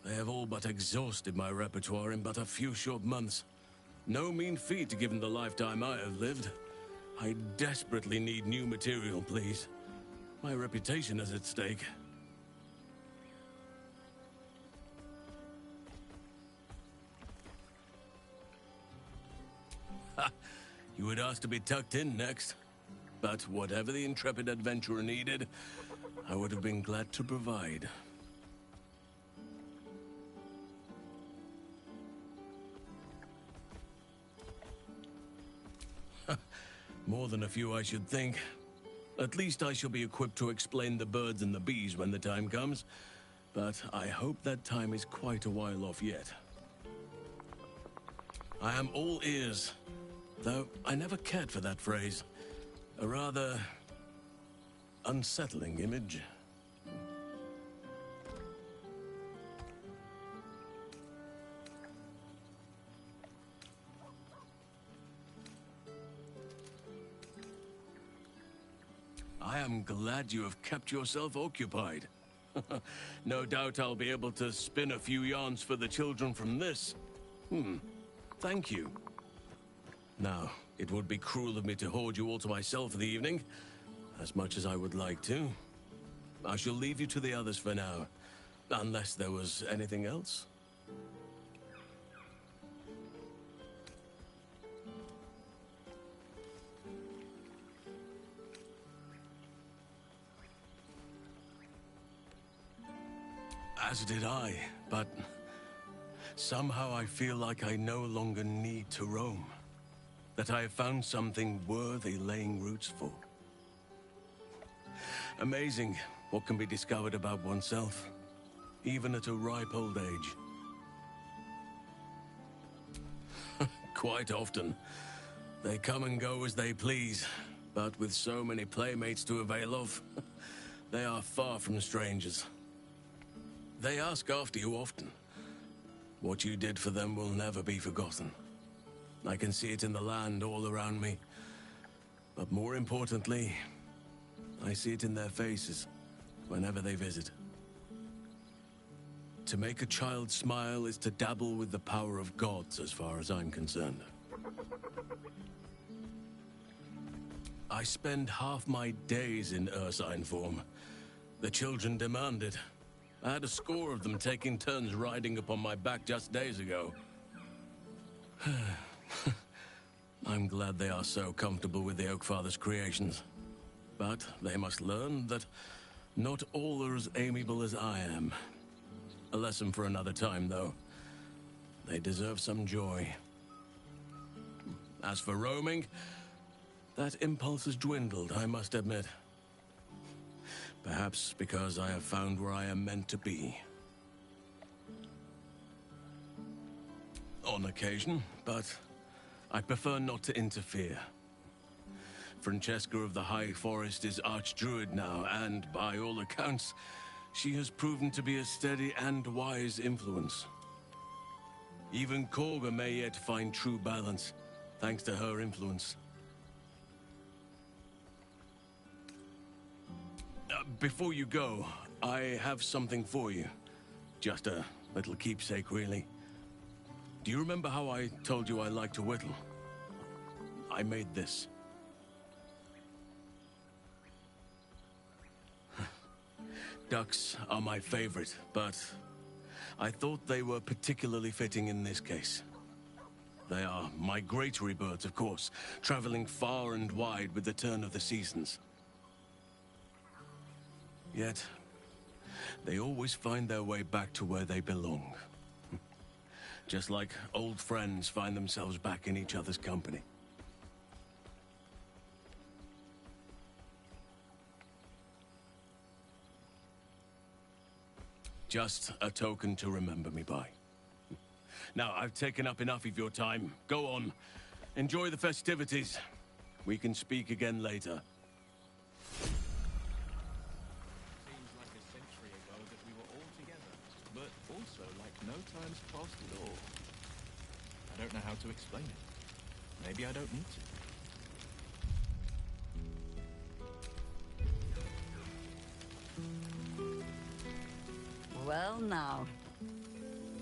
They have all but exhausted my repertoire in but a few short months. No mean feat given the lifetime I have lived. I desperately need new material, please. My reputation is at stake. You would ask to be tucked in next. But whatever the intrepid adventurer needed, I would have been glad to provide. More than a few, I should think. At least I shall be equipped to explain the birds and the bees when the time comes. But I hope that time is quite a while off yet. I am all ears. Though I never cared for that phrase. A rather unsettling image. I am glad you have kept yourself occupied. No doubt I'll be able to spin a few yarns for the children from this. Thank you. Now, it would be cruel of me to hoard you all to myself for the evening, as much as I would like to. I shall leave you to the others for now, unless there was anything else. As did I, but somehow I feel like I no longer need to roam. That I have found something worthy laying roots for. Amazing what can be discovered about oneself, even at a ripe old age. Quite often, they come and go as they please, but with so many playmates to avail of, they are far from strangers. They ask after you often. What you did for them will never be forgotten. I can see it in the land all around me. But more importantly, I see it in their faces whenever they visit. To make a child smile is to dabble with the power of gods, as far as I'm concerned. I spend half my days in ursine form. The children demand it. I had a score of them taking turns riding upon my back just days ago. I'm glad they are so comfortable with the Oakfather's creations. But they must learn that not all are as amiable as I am. A lesson for another time, though. They deserve some joy. As for roaming, that impulse has dwindled, I must admit. Perhaps because I have found where I am meant to be. On occasion, but I prefer not to interfere. Francesca of the High Forest is Archdruid now, and by all accounts, she has proven to be a steady and wise influence. Even Korga may yet find true balance, thanks to her influence. Before you go, I have something for you. Just a little keepsake, really. Do you remember how I told you I like to whittle? I made this. Ducks are my favorite, but I thought they were particularly fitting in this case. They are migratory birds, of course, traveling far and wide with the turn of the seasons. Yet, they always find their way back to where they belong. Just like old friends find themselves back in each other's company. Just a token to remember me by. Now, I've taken up enough of your time. Go on. Enjoy the festivities. We can speak again later. Seems like a century ago that we were all together, but also like no time's passed at all. I don't know how to explain it. Maybe I don't need to. Well, now.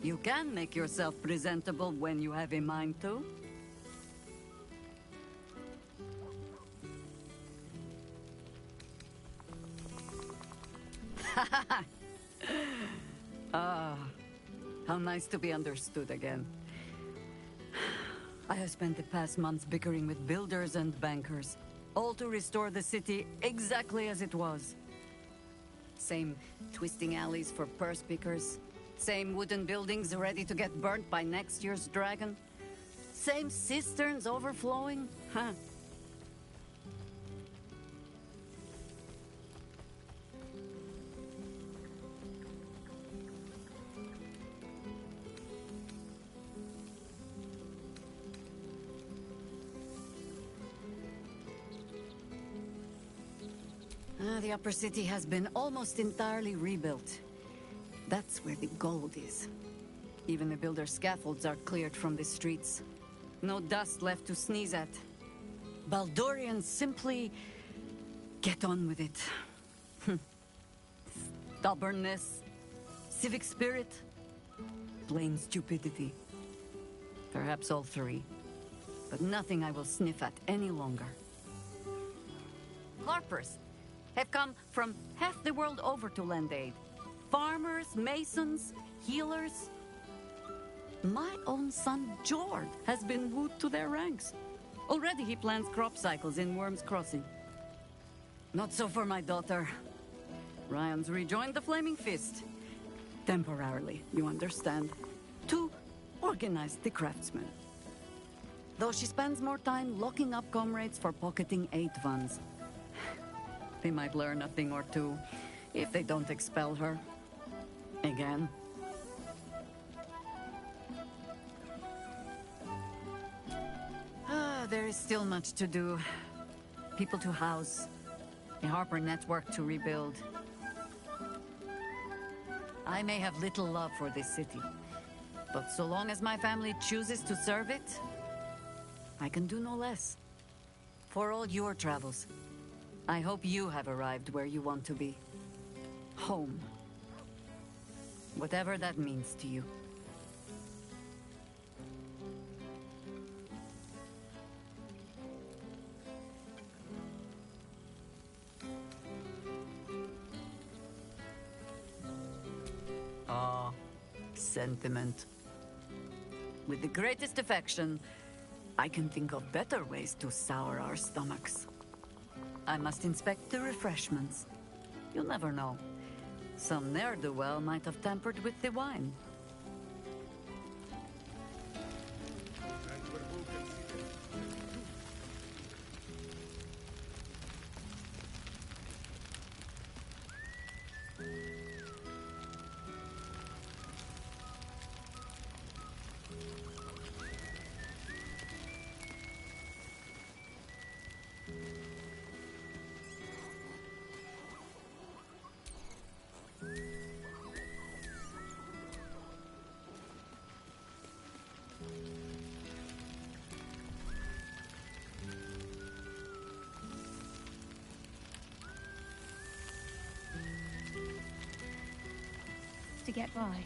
You can make yourself presentable when you have a mind to. Ah, how nice to be understood again. I have spent the past months bickering with builders and bankers, all to restore the city exactly as it was. Same twisting alleys for purse pickers. Same wooden buildings ready to get burnt by next year's dragon. Same cisterns overflowing. Huh. The upper city has been almost entirely rebuilt. That's where the gold is. Even the builder's scaffolds are cleared from the streets. No dust left to sneeze at. Baldurians simply get on with it. Stubbornness, civic spirit, plain stupidity. Perhaps all three. But nothing I will sniff at any longer. Harpers have come from half the world over to lend aid. Farmers, masons, healers. My own son, Jord, has been wooed to their ranks. Already he plans crop cycles in Worm's Crossing. Not so for my daughter. Ryan's rejoined the Flaming Fist. Temporarily, you understand. To organize the craftsmen. Though she spends more time locking up comrades for pocketing aid funds. They might learn a thing or two if they don't expel her. Again. There is still much to do. People to house. A Harper network to rebuild. I may have little love for this city, but so long as my family chooses to serve it, I can do no less. For all your travels, I hope you have arrived where you want to be. Home. Whatever that means to you. Ah, sentiment. With the greatest affection, I can think of better ways to sour our stomachs. I must inspect the refreshments. You'll never know. Some ne'er-do-well might have tampered with the wine. To get by.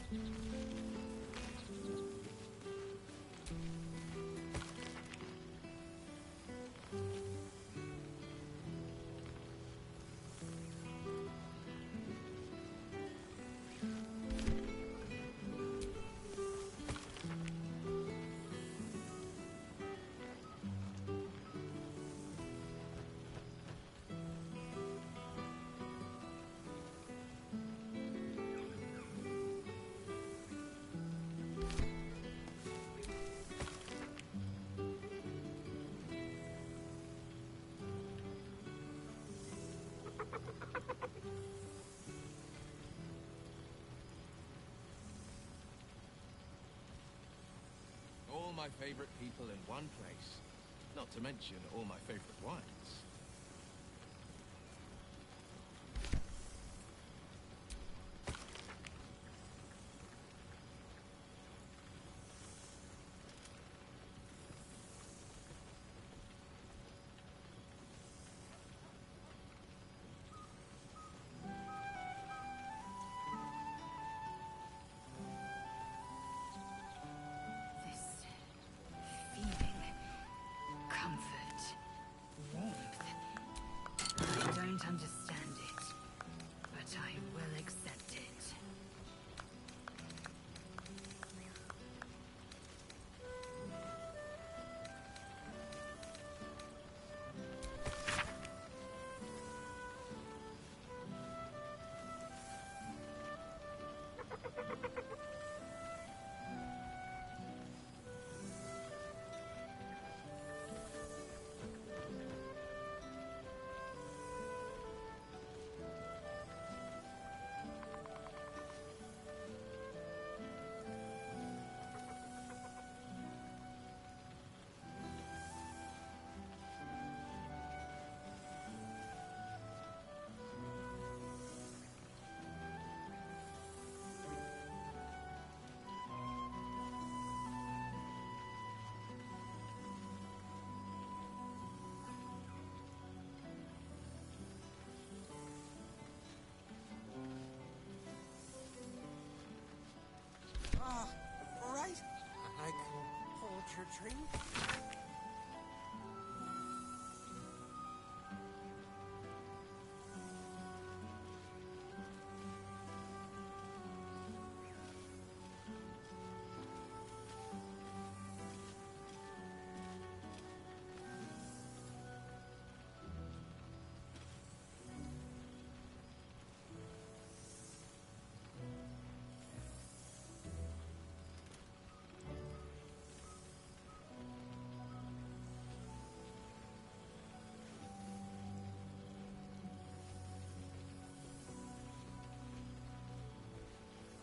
All my favorite people in one place. Not to mention all my favorite wines. Don't understand it, but I will accept it. Right. I can hold your drink.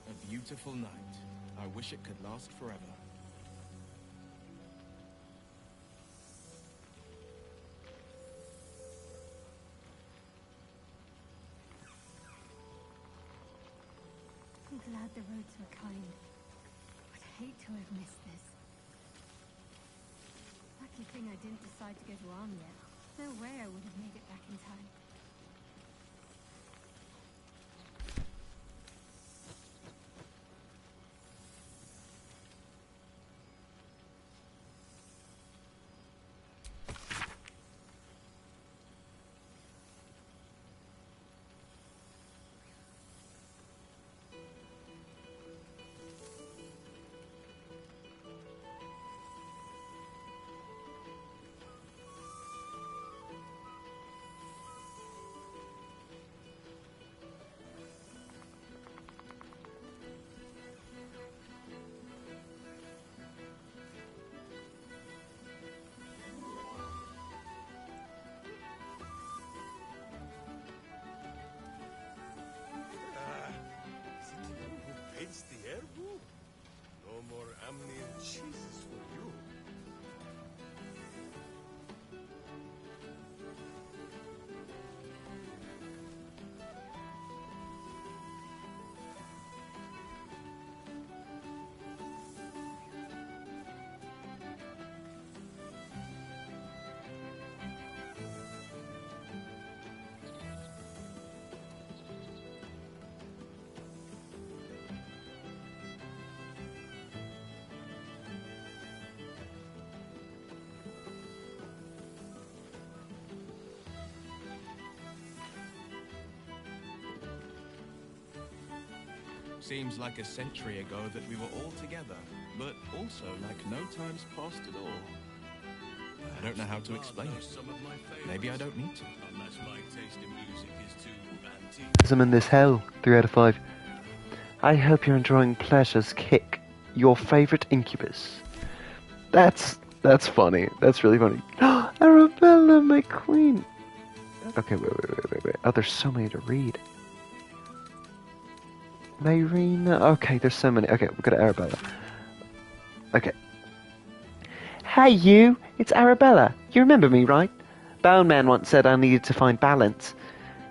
A beautiful night. I wish it could last forever. I'm glad the roads were kind. I'd hate to have missed this. Lucky thing I didn't decide to go to Arm yet. No way I would have made it back in time. Jesus for you. Seems like a century ago that we were all together, but also like no time's passed at all. I don't know how to explain it. Maybe I don't need to. Unless my taste in music is too antique. I'm in this hell. 3 out of 5. I hope you're enjoying Pleasure's Kick, your favorite incubus. That's funny. That's really funny. Arabella, my queen. Okay, wait. Oh, there's so many to read. Mayrina. Okay, there's so many. Okay, we've got Arabella. Okay. Hey, you. It's Arabella. You remember me, right? Bone Man once said I needed to find balance.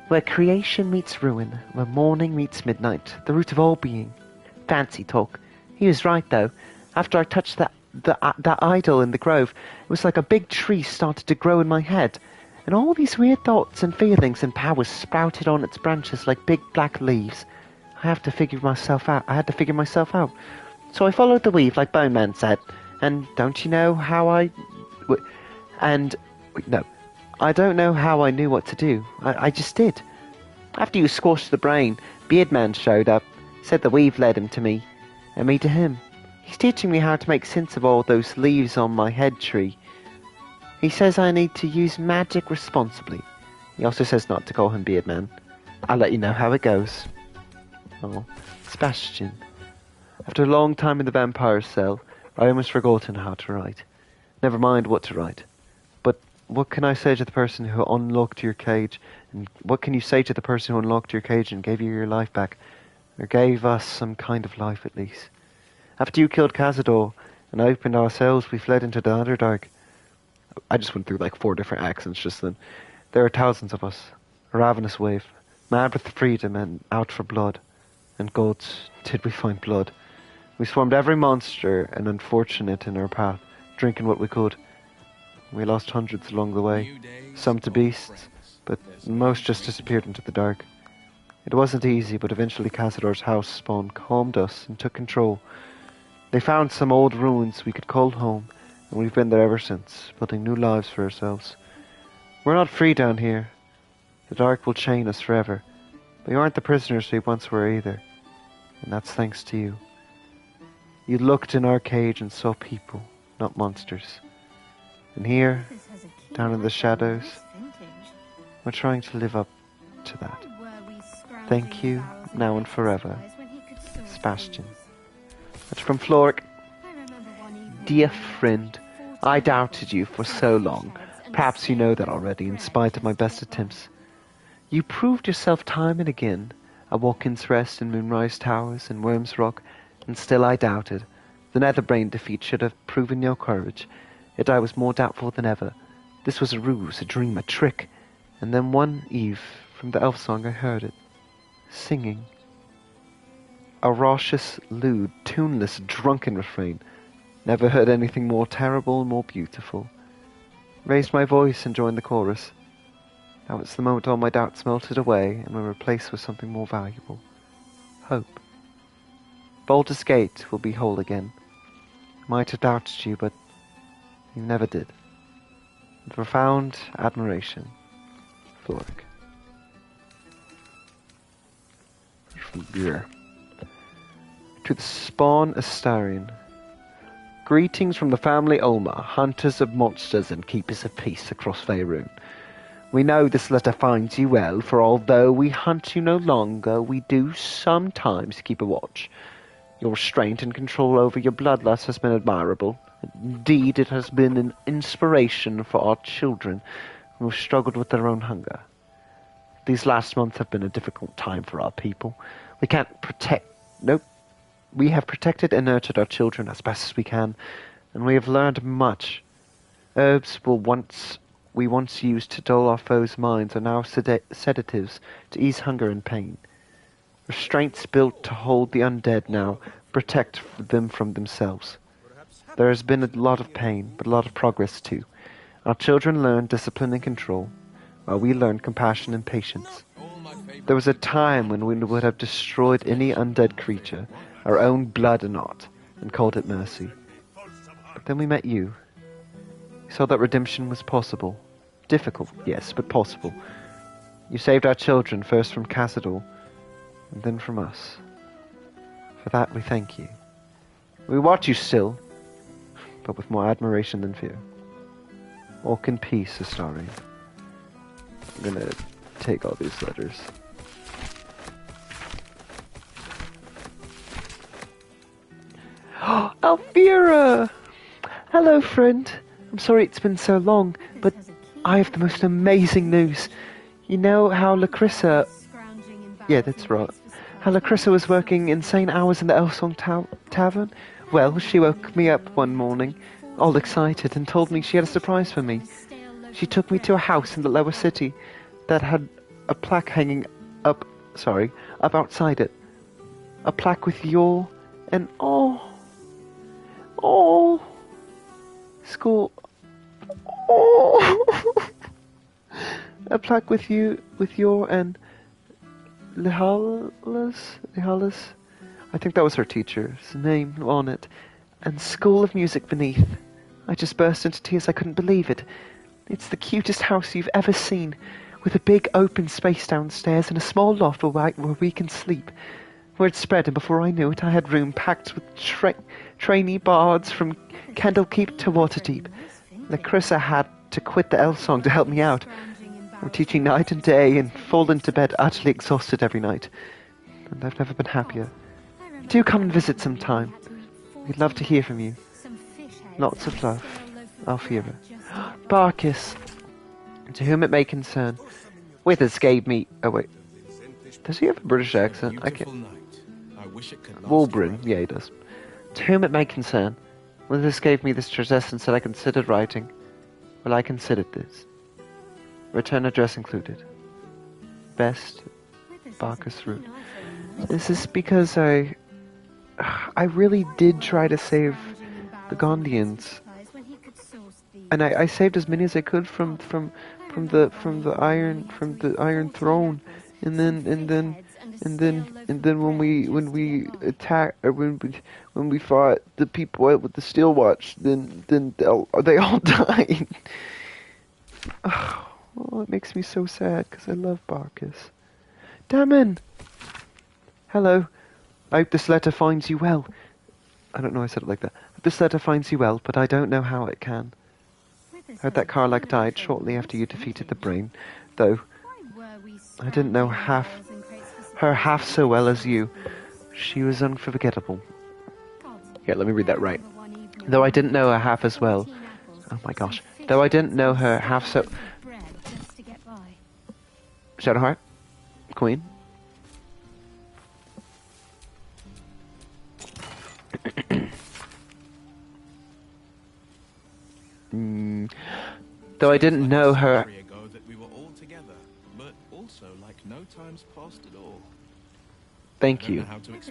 Where creation meets ruin, where morning meets midnight, the root of all being. Fancy talk. He was right, though. After I touched that idol in the grove, it was like a big tree started to grow in my head, and all these weird thoughts and feelings and powers sprouted on its branches like big black leaves. I had to figure myself out. So I followed the weave, like Bone Man said. And don't you know how I don't know how I knew what to do. I just did. After you squashed the brain, Beardman showed up, said the weave led him to me, and me to him. He's teaching me how to make sense of all those leaves on my head tree. He says I need to use magic responsibly. He also says not to call him Beardman. I'll let you know how it goes. Oh, Sebastian. After a long time in the vampire cell, I almost forgotten how to write. Never mind what to write. But what can I say to the person who unlocked your cage? And what can you say to the person who unlocked your cage and gave you your life back? Or gave us some kind of life, at least. After you killed Cazador and opened ourselves, we fled into the Underdark. I just went through like 4 different accents just then. There are thousands of us. A ravenous wave. Mad with freedom and out for blood. And gods, did we find blood. We swarmed every monster and unfortunate in our path, drinking what we could. We lost hundreds along the way, some to beasts, but most just disappeared into the dark. It wasn't easy, but eventually Cazador's house spawn calmed us and took control. They found some old ruins we could call home, and we've been there ever since, building new lives for ourselves. We're not free down here. The dark will chain us forever, but we aren't the prisoners we once were either, and that's thanks to you. You looked in our cage and saw people, not monsters. And here, down in the shadows, we're trying to live up to that. Thank you, now and forever, Sebastian. That's from Floric. Dear friend, I doubted you for so long. Perhaps you know that already, in spite of my best attempts. You proved yourself time and again. A Walken's Rest in Moonrise Towers and Worm's Rock, and still I doubted. The Netherbrain defeat should have proven your courage, yet I was more doubtful than ever. This was a ruse, a dream, a trick. And then one eve, from the elf song I heard it, singing. A raucous, lewd, tuneless, drunken refrain. Never heard anything more terrible, more beautiful. Raised my voice and joined the chorus. Now it's the moment all my doubts melted away and were replaced with something more valuable. Hope. Baldur's Gate will be whole again. Might have doubted you, but you never did. With profound admiration, Floric. To the Spawn Astarion. Greetings from the family Ulma, hunters of monsters and keepers of peace across Faerun. We know this letter finds you well, for although we hunt you no longer, we do sometimes keep a watch. Your restraint and control over your bloodlust has been admirable. Indeed, it has been an inspiration for our children who have struggled with their own hunger. These last months have been a difficult time for our people. We can't protect... Nope. We have protected and nurtured our children as best as we can, and we have learned much. Herbs we once used to dull our foes' minds are now sedatives to ease hunger and pain. Restraints built to hold the undead now protect them from themselves. There has been a lot of pain, but a lot of progress too. Our children learn discipline and control, while we learn compassion and patience. There was a time when we would have destroyed any undead creature, our own blood or not, and called it mercy. But then we met you. We saw that redemption was possible. Difficult, yes, but possible. You saved our children, first from Cazador, and then from us. For that we thank you. We watch you still, but with more admiration than fear. Walk in peace, Astarion. I'm gonna take all these letters. Alfira! Hello, friend. I'm sorry it's been so long, but I have the most amazing news. You know how Lacrissa... Yeah, that's right. How Lacrissa was working insane hours in the Elsong Tavern? Well, she woke me up one morning, all excited, and told me she had a surprise for me. She took me to a house in the lower city that had a plaque hanging up outside it. A plaque with your and school. A plaque with your and Lihalas. I think that was her teacher's name on it. And School of Music beneath. I just burst into tears. I couldn't believe it. It's the cutest house you've ever seen, with a big open space downstairs and a small loft where we can sleep. Word spread, and before I knew it, I had room packed with trainee bards from Candlekeep to Waterdeep. Lacrissa had to quit the Elsong to help me out. I'm teaching night and day and fall into bed utterly exhausted every night. And I've never been happier. Do come and visit sometime. We'd love to hear from you. Lots of love. Alfira. Barkis. To whom it may concern. Withers gave me... Oh wait. Does he have a British accent? I can't... Walbrin. Yeah, he does. To whom it may concern. Withers gave me this treatise and said I considered writing. Well, I considered this. Return address included. Best Barkis route. This is because I really did try to save the Gondians, and I saved as many as I could from the Iron Throne, and then when we attacked, or when we fought the people with the Steel Watch, then they all died. Oh, it makes me so sad because I love Barkis. Damon! Hello. I hope this letter finds you well. I don't know I said it like that. I hope this letter finds you well, but I don't know how it can. I heard that Karlach died shortly after you defeated the Brain, though I didn't know her half so well as you. She was unforgettable. Here, let me read that right. Though I didn't know her half as well. Oh my gosh. Though I didn't know her half so... Shadowheart? Queen? Though I didn't know her... that we were all together, but also like no times past at all. Thank you.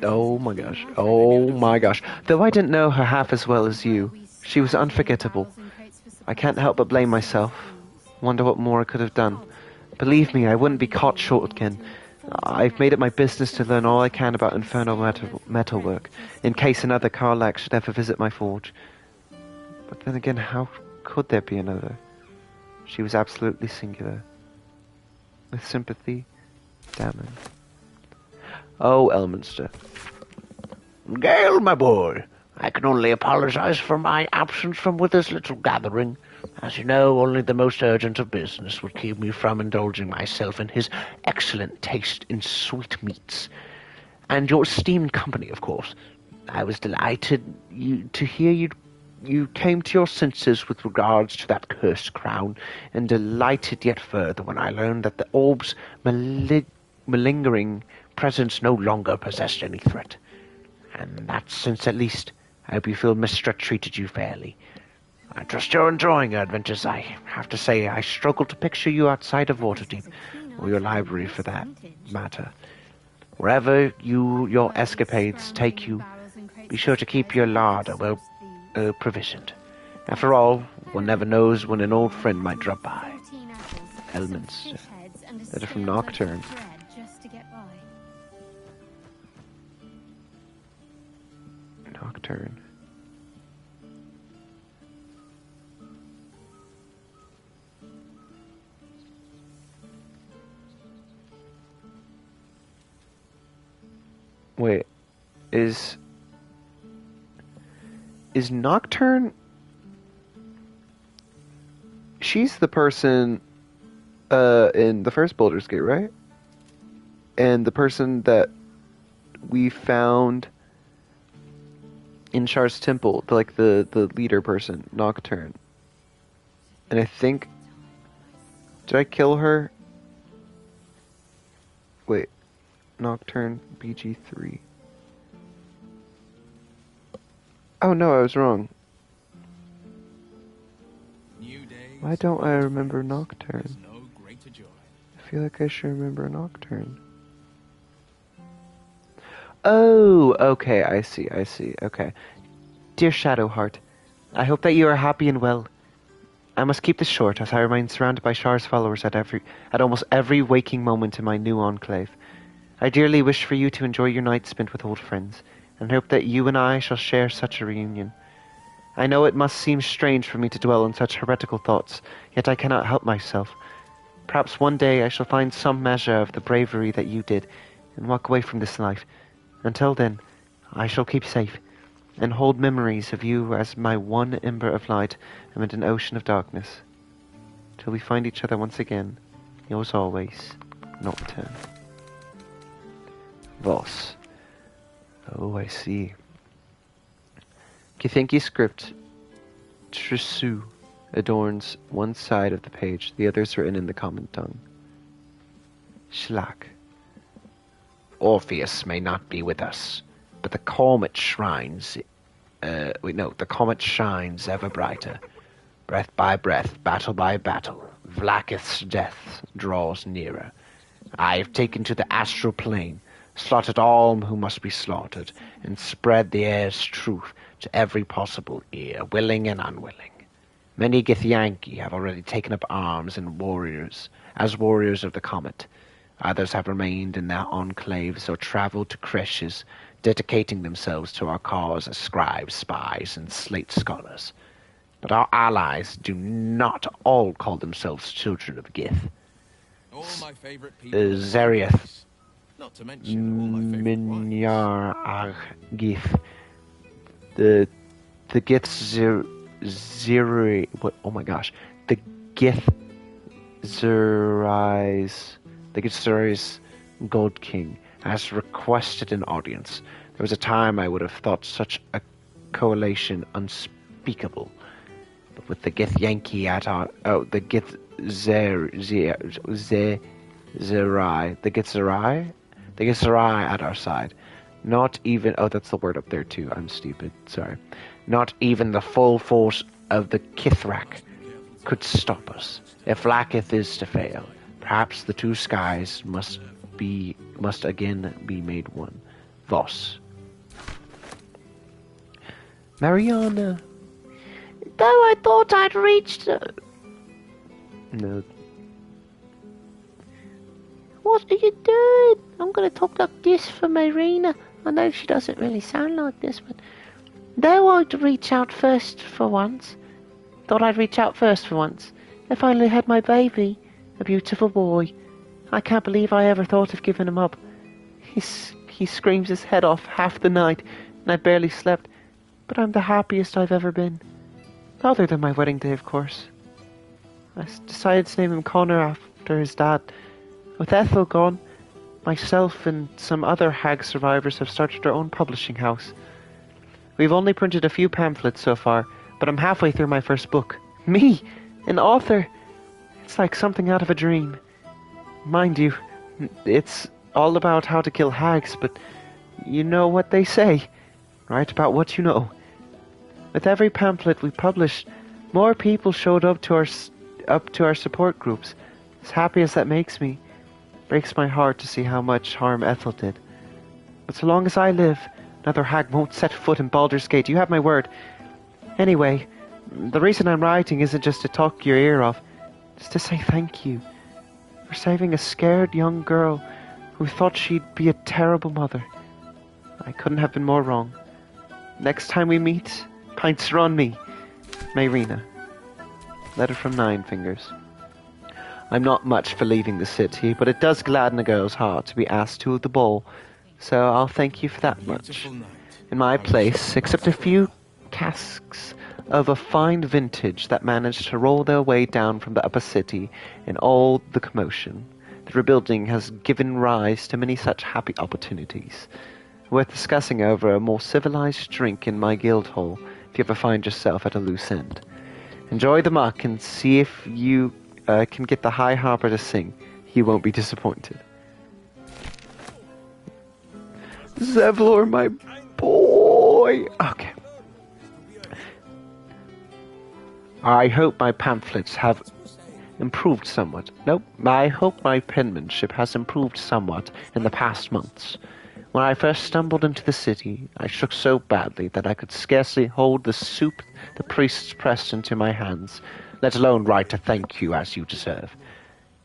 Oh my gosh. Oh my gosh. Though I didn't know her half as well as you, she was unforgettable. I can't help but blame myself. Wonder what more I could have done. Believe me, I wouldn't be caught short again. I've made it my business to learn all I can about infernal metalwork, in case another Karlach should ever visit my forge. But then again, how could there be another? She was absolutely singular. With sympathy, Damon. Oh, Elminster. Gale, my boy, I can only apologize for my absence from Withers' little gathering. As you know, only the most urgent of business would keep me from indulging myself in his excellent taste in sweetmeats. And your esteemed company, of course. I was delighted to hear you came to your senses with regards to that cursed crown, and delighted yet further when I learned that the orb's malingering presence no longer possessed any threat. And that since at least I hope you feel Mr. treated you fairly. I trust you're enjoying your adventures. I have to say, I struggle to picture you outside of Waterdeep, or your library for that matter. Wherever your escapades take you, be sure to keep your larder well provisioned. After all, one never knows when an old friend might drop by. Elements that are from Nocturne. Nocturne. Wait, is Nocturne? She's the person in the first Baldur's Gate, right? And the person that we found in Char's Temple, the leader person, Nocturne. And I think, did I kill her? Wait, Nocturne BG3. Oh no, I was wrong. Why don't I remember Nocturne? I feel like I should remember Nocturne. Oh, okay, I see, okay. Dear Shadowheart, I hope that you are happy and well. I must keep this short, as I remain surrounded by Shar's followers at almost every waking moment in my new enclave. I dearly wish for you to enjoy your night spent with old friends, and hope that you and I shall share such a reunion. I know it must seem strange for me to dwell on such heretical thoughts, yet I cannot help myself. Perhaps one day I shall find some measure of the bravery that you did, and walk away from this life. Until then, I shall keep safe, and hold memories of you as my one ember of light amid an ocean of darkness. Till we find each other once again, yours always, Nocturne. Voss. Oh, I see. Githyanki script Trisu adorns one side of the page, the others written in the common tongue. Shlak. Orpheus may not be with us, but the comet shines. The comet shines ever brighter. Breath by breath, battle by battle, Vlaakith's death draws nearer. I have taken to the astral plane, slaughtered all who must be slaughtered, and spread the air's truth to every possible ear, willing and unwilling. Many Githyanki have already taken up arms as warriors of the comet. Others have remained in their enclaves or traveled to creches, dedicating themselves to our cause as scribes, spies, and slate scholars. But our allies do not all call themselves children of Gith. All my favorite people. Zeriath. Not to mention all my favorite Minyar Gith. The Gith Zeri. What? Oh my gosh. The Gith Zerais. The Gith Zerais Gold King has requested an audience. There was a time I would have thought such a coalition unspeakable. But with the Githyanki at our... Oh, the Gith Zerai. The Gith Zerai? The Gith Zerai at our side. Not even... Oh, that's the word up there too. I'm stupid. Sorry. Not even the full force of the Kithrak could stop us. If Vlaakith is to fail, perhaps the two skies must again be made one. Voss. Mariana. Though I thought I'd reached... No. What are you doing? I'm going to talk like this for Marina. I know she doesn't really sound like this, but... Though I'd reach out first for once. Thought I'd reach out first for once. I finally had my baby. A beautiful boy. I can't believe I ever thought of giving him up. He screams his head off half the night, and I barely slept. But I'm the happiest I've ever been. Other than my wedding day, of course. I decided to name him Connor after his dad. With Ethel gone, myself and some other hag survivors have started our own publishing house. We've only printed a few pamphlets so far, but I'm halfway through my first book. Me! An author! It's like something out of a dream. Mind you, it's all about how to kill hags, but you know what they say. Write about what you know. With every pamphlet we published, more people showed up to our support groups. As happy as that makes me, breaks my heart to see how much harm Ethel did. But so long as I live, another hag won't set foot in Baldur's Gate. You have my word. Anyway, the reason I'm writing isn't just to talk your ear off. It's to say thank you for saving a scared young girl who thought she'd be a terrible mother. I couldn't have been more wrong. Next time we meet, pints are on me. Mayrina. Letter from Nine Fingers. I'm not much for leaving the city, but it does gladden a girl's heart to be asked to the ball, so I'll thank you for that much. In my place, except a few casks of a fine vintage that managed to roll their way down from the upper city in all the commotion, the rebuilding has given rise to many such happy opportunities, worth discussing over a more civilized drink in my guild hall if you ever find yourself at a loose end. Enjoy the muck and see if you can get the High Harper to sing. You won't be disappointed. Zevlor, my boy! Okay. I hope my pamphlets have improved somewhat. Nope, I hope my penmanship has improved somewhat in the past months. When I first stumbled into the city, I shook so badly that I could scarcely hold the soup the priests pressed into my hands, let alone write a thank you as you deserve.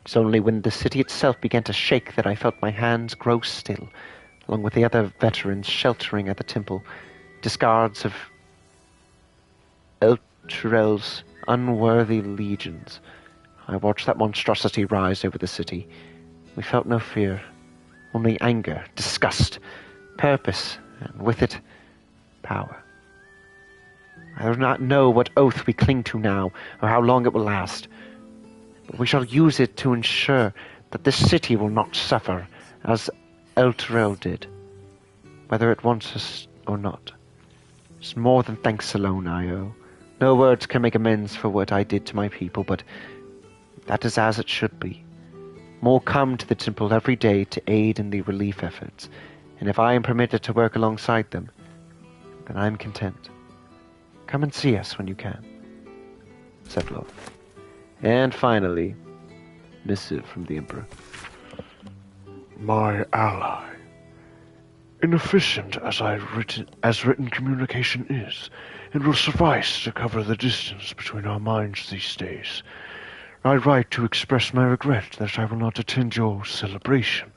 It's only when the city itself began to shake that I felt my hands grow still, along with the other veterans sheltering at the temple, discards of Elturel's unworthy legions. I watched that monstrosity rise over the city. We felt no fear, only anger, disgust, purpose, and with it, power. I do not know what oath we cling to now, or how long it will last, but we shall use it to ensure that this city will not suffer as Elturel did, whether it wants us or not. It's more than thanks alone I owe. No words can make amends for what I did to my people, but that is as it should be. More come to the temple every day to aid in the relief efforts, and if I am permitted to work alongside them, then I am content. Come and see us when you can. Zevlor. And finally, missive from the Emperor. My ally. Inefficient as written communication is, it will suffice to cover the distance between our minds these days. I write to express my regret that I will not attend your celebration,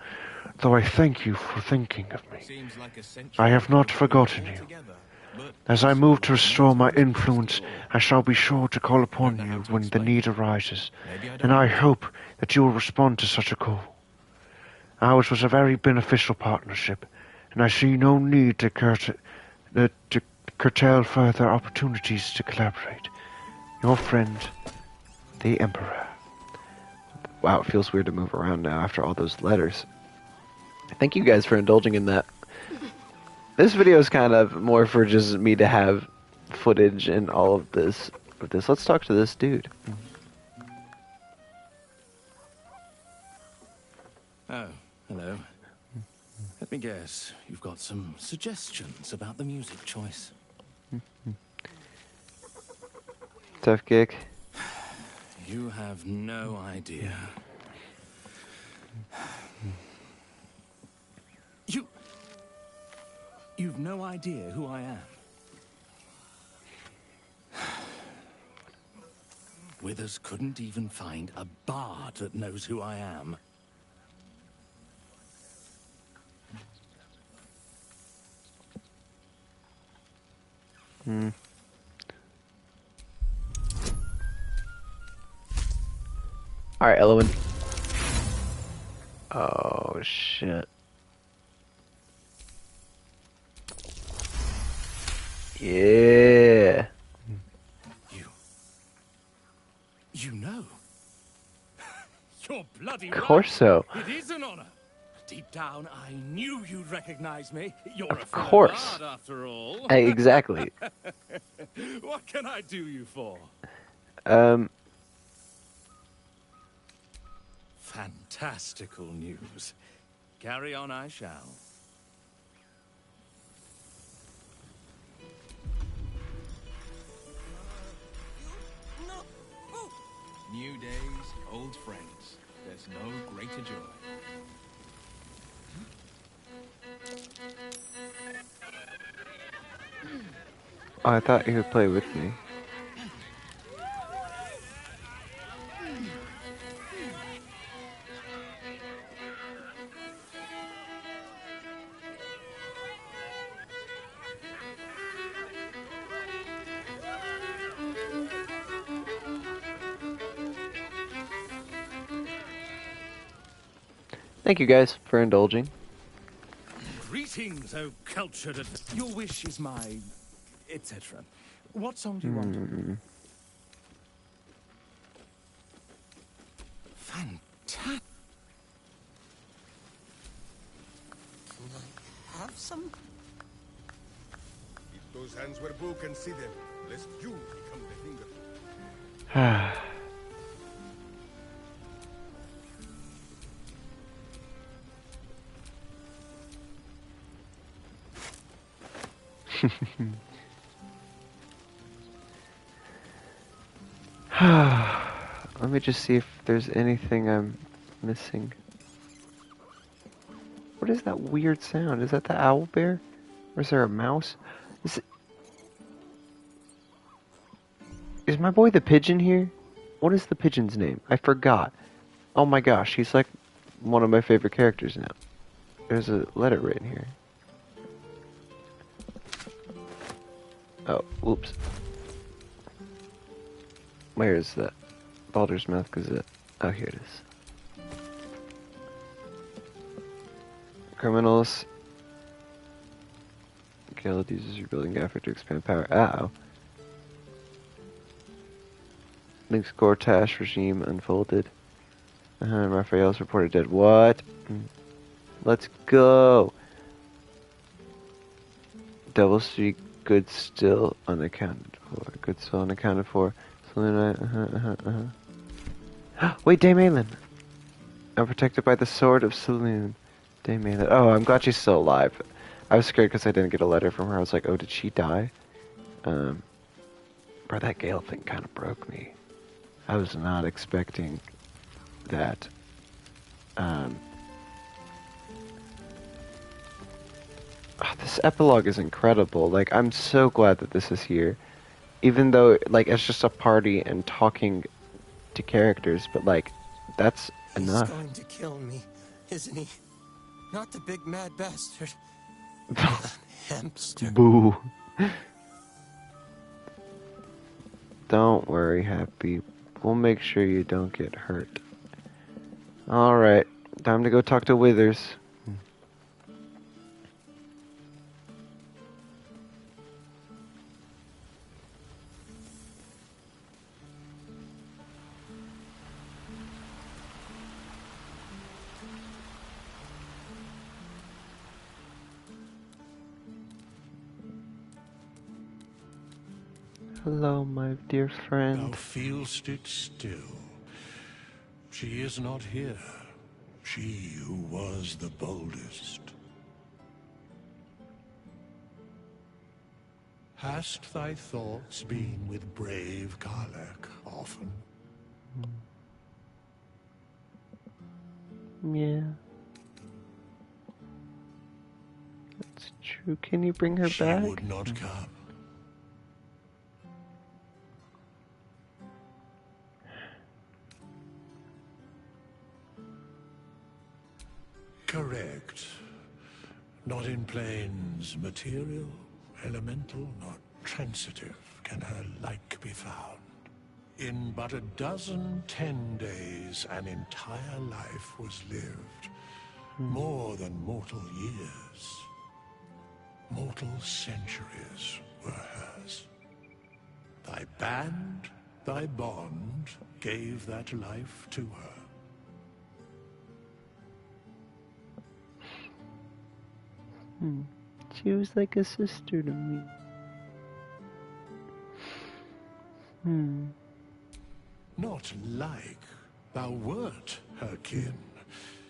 though I thank you for thinking of me. I have not forgotten you. As I move to restore my influence, I shall be sure to call upon you when the need arises, and I hope that you will respond to such a call. Ours was a very beneficial partnership, and I see no need to curtail further opportunities to collaborate. Your friend, the Emperor. Wow, it feels weird to move around now after all those letters. Thank you guys for indulging in that. This video is kind of more for just me to have footage and all of this. Let's talk to this dude. Oh, hello. Let me guess, you've got some suggestions about the music choice. Tough gig. You have no idea. You've no idea who I am. Withers couldn't even find a bard that knows who I am. Alright, Elowen. Oh, shit. Yeah. You know. You're bloody Of course so. It is an honor. Deep down, I knew you'd recognize me. You're Of a fellow course. bard, after all. Exactly. What can I do you for? Fantastical news. Carry on, I shall. knows no greater joy. Oh, I thought he would play with me. Thank you guys for indulging. Greetings, O cultured. Your wish is my, etc. What song do you want? Fantastic. Can I have some? If those hands where Boo can see them, lest you become the finger. Let me just see if there's anything I'm missing. What is that weird sound? Is that the owl bear? Or is there a mouse? Is my boy the pigeon here? What is the pigeon's name? I forgot. Oh my gosh, he's like one of my favorite characters now. There's a letter written here. Oh, whoops. Where is that? Baldur's Mouth Gazette. Oh, here it is. Criminals. Guild uses rebuilding effort to expand power. Uh-oh. Link's Gortash regime unfolded. Raphael's reported dead. What? Let's go. Double Street, good still unaccounted for. Good still unaccounted for. Wait, Dame Aelin. I'm protected by the sword of Saloon. Dame Aelin. Oh, I'm glad she's still alive. I was scared because I didn't get a letter from her. I was like, oh, did she die? Bro, that Gale thing kind of broke me. I was not expecting that. This epilogue is incredible. Like, I'm so glad that this is here. Even though, like, it's just a party and talking to characters, but, like, that's enough. He's going to kill me, isn't he? Not the big mad bastard. Hamster. Boo. Don't worry, Happy. We'll make sure you don't get hurt. Alright, time to go talk to Withers. Hello, my dear friend. Thou feelst it still. She is not here. She who was the boldest. Hast thy thoughts been with brave Karlach often? Yeah. That's true. Can you bring her back? She would not come. Correct. Not in planes material, elemental, not transitive can her like be found. In but 10 days, an entire life was lived. More than mortal years. Mortal centuries were hers. Thy band, thy bond, gave that life to her. She was like a sister to me. Not like thou wert her kin.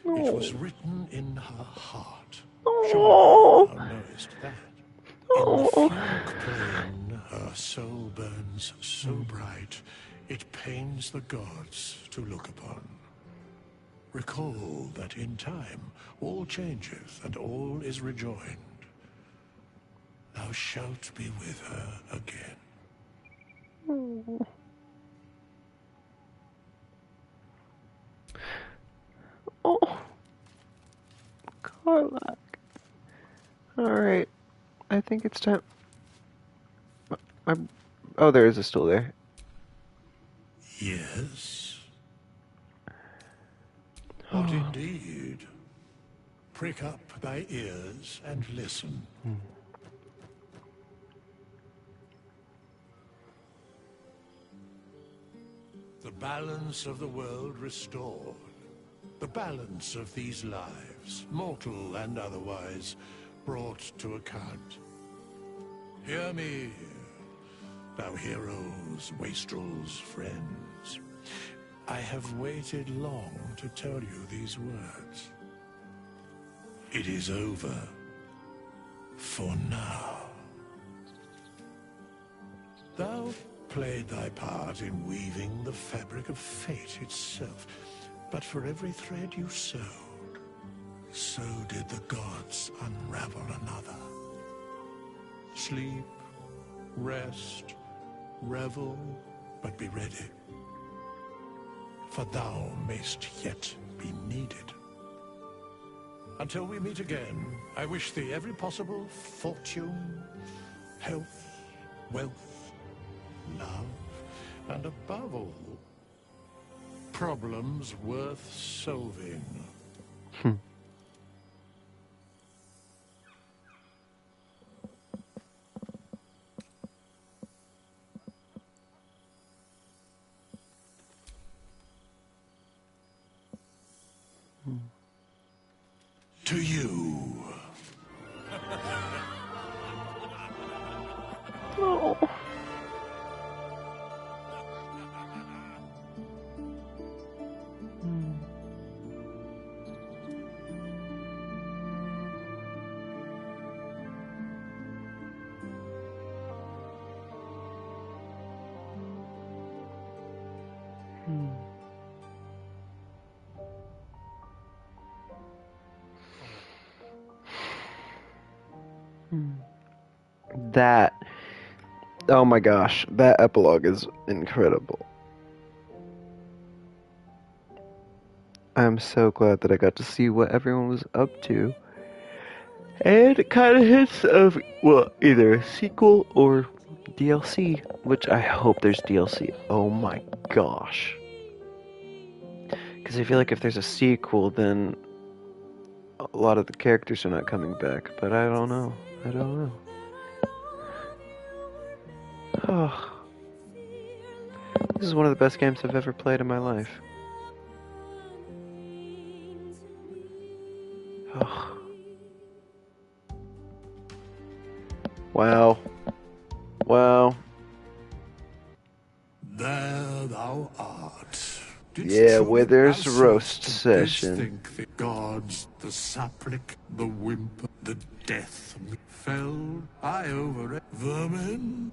It was written in her heart. Surely thou knowest that. In the Fuke plane, her soul burns so bright, it pains the gods to look upon. Recall that in time all changes and all is rejoined. Thou shalt be with her again. Oh, Karlach. Alright, I think it's time. Oh, there is a stool there. Yes. What indeed? Prick up thy ears and listen. The balance of the world restored. The balance of these lives, mortal and otherwise, brought to account. Hear me, thou heroes, wastrels, friends. I have waited long to tell you these words. It is over. For now. Thou played thy part in weaving the fabric of fate itself, but for every thread you sewed, so did the gods unravel another. Sleep, rest, revel, but be ready. For thou mayst yet be needed. Until we meet again, I wish thee every possible fortune, health, wealth, love, and above all, problems worth solving. To you. Oh. That, oh my gosh, that epilogue is incredible. I'm so glad that I got to see what everyone was up to. And it kind of hints of, well, either a sequel or DLC, which I hope there's DLC. Oh my gosh. Because I feel like if there's a sequel, then a lot of the characters are not coming back, but I don't know. I don't know. Oh. This is one of the best games I've ever played in my life. Oh. Wow. Wow. There thou art. Yeah, Wither's roast session. Think the gods, the sapling, the whimper, the death fell I over it. Vermin.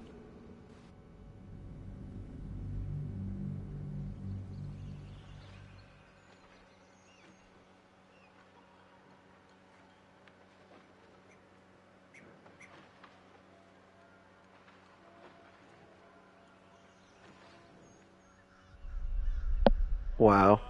Wow.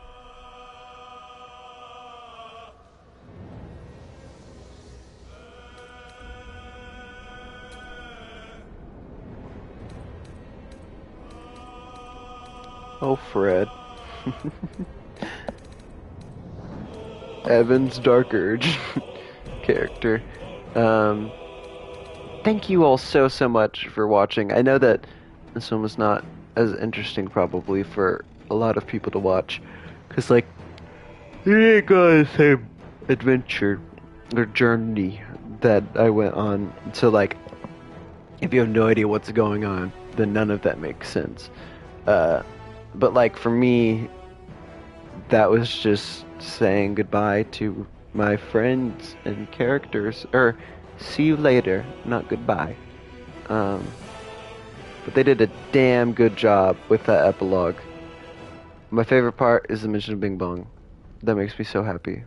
Oh, Fred. Evan's Dark Urge character. Thank you all so much for watching. I know that this one was not as interesting probably for a lot of people to watch, because like you didn't go on the same adventure or journey that I went on. So like, if you have no idea what's going on, then none of that makes sense. But like for me, that was just saying goodbye to my friends and characters, or see you later, not goodbye. But they did a damn good job with that epilogue. My favorite part is the Mission of Bing Bong. That makes me so happy.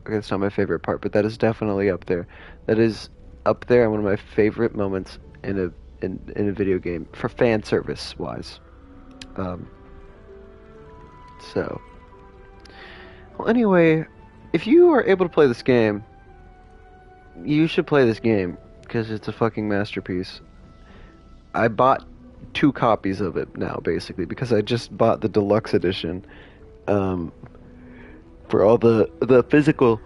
Okay, that's not my favorite part, but that is definitely up there. That is up there and one of my favorite moments in a video game for fan service wise. So, well, anyway, if you are able to play this game, you should play this game because it's a fucking masterpiece. I bought 2 copies of it now, basically, because I just bought the deluxe edition for all the physical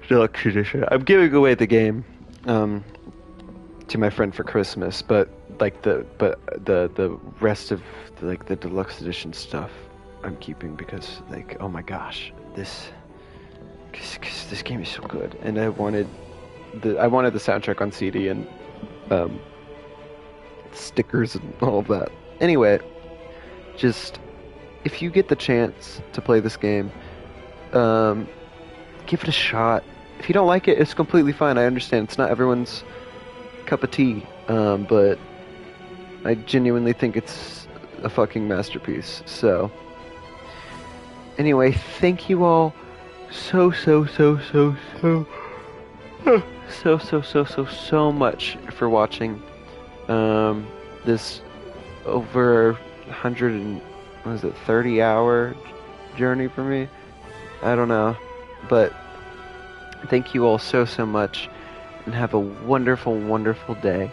deluxe edition. I'm giving away the game to my friend for Christmas, but like the rest of like the deluxe edition stuff I'm keeping because like, oh my gosh, this game is so good, and I wanted the soundtrack on CD and stickers and all of that. Anyway, just if you get the chance to play this game, give it a shot. If you don't like it, it's completely fine. I understand it's not everyone's cup of tea, but I genuinely think it's a fucking masterpiece. So anyway, thank you all so much for watching this over 30-hour journey for me. I don't know, but thank you all so much, and have a wonderful day.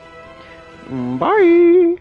Bye.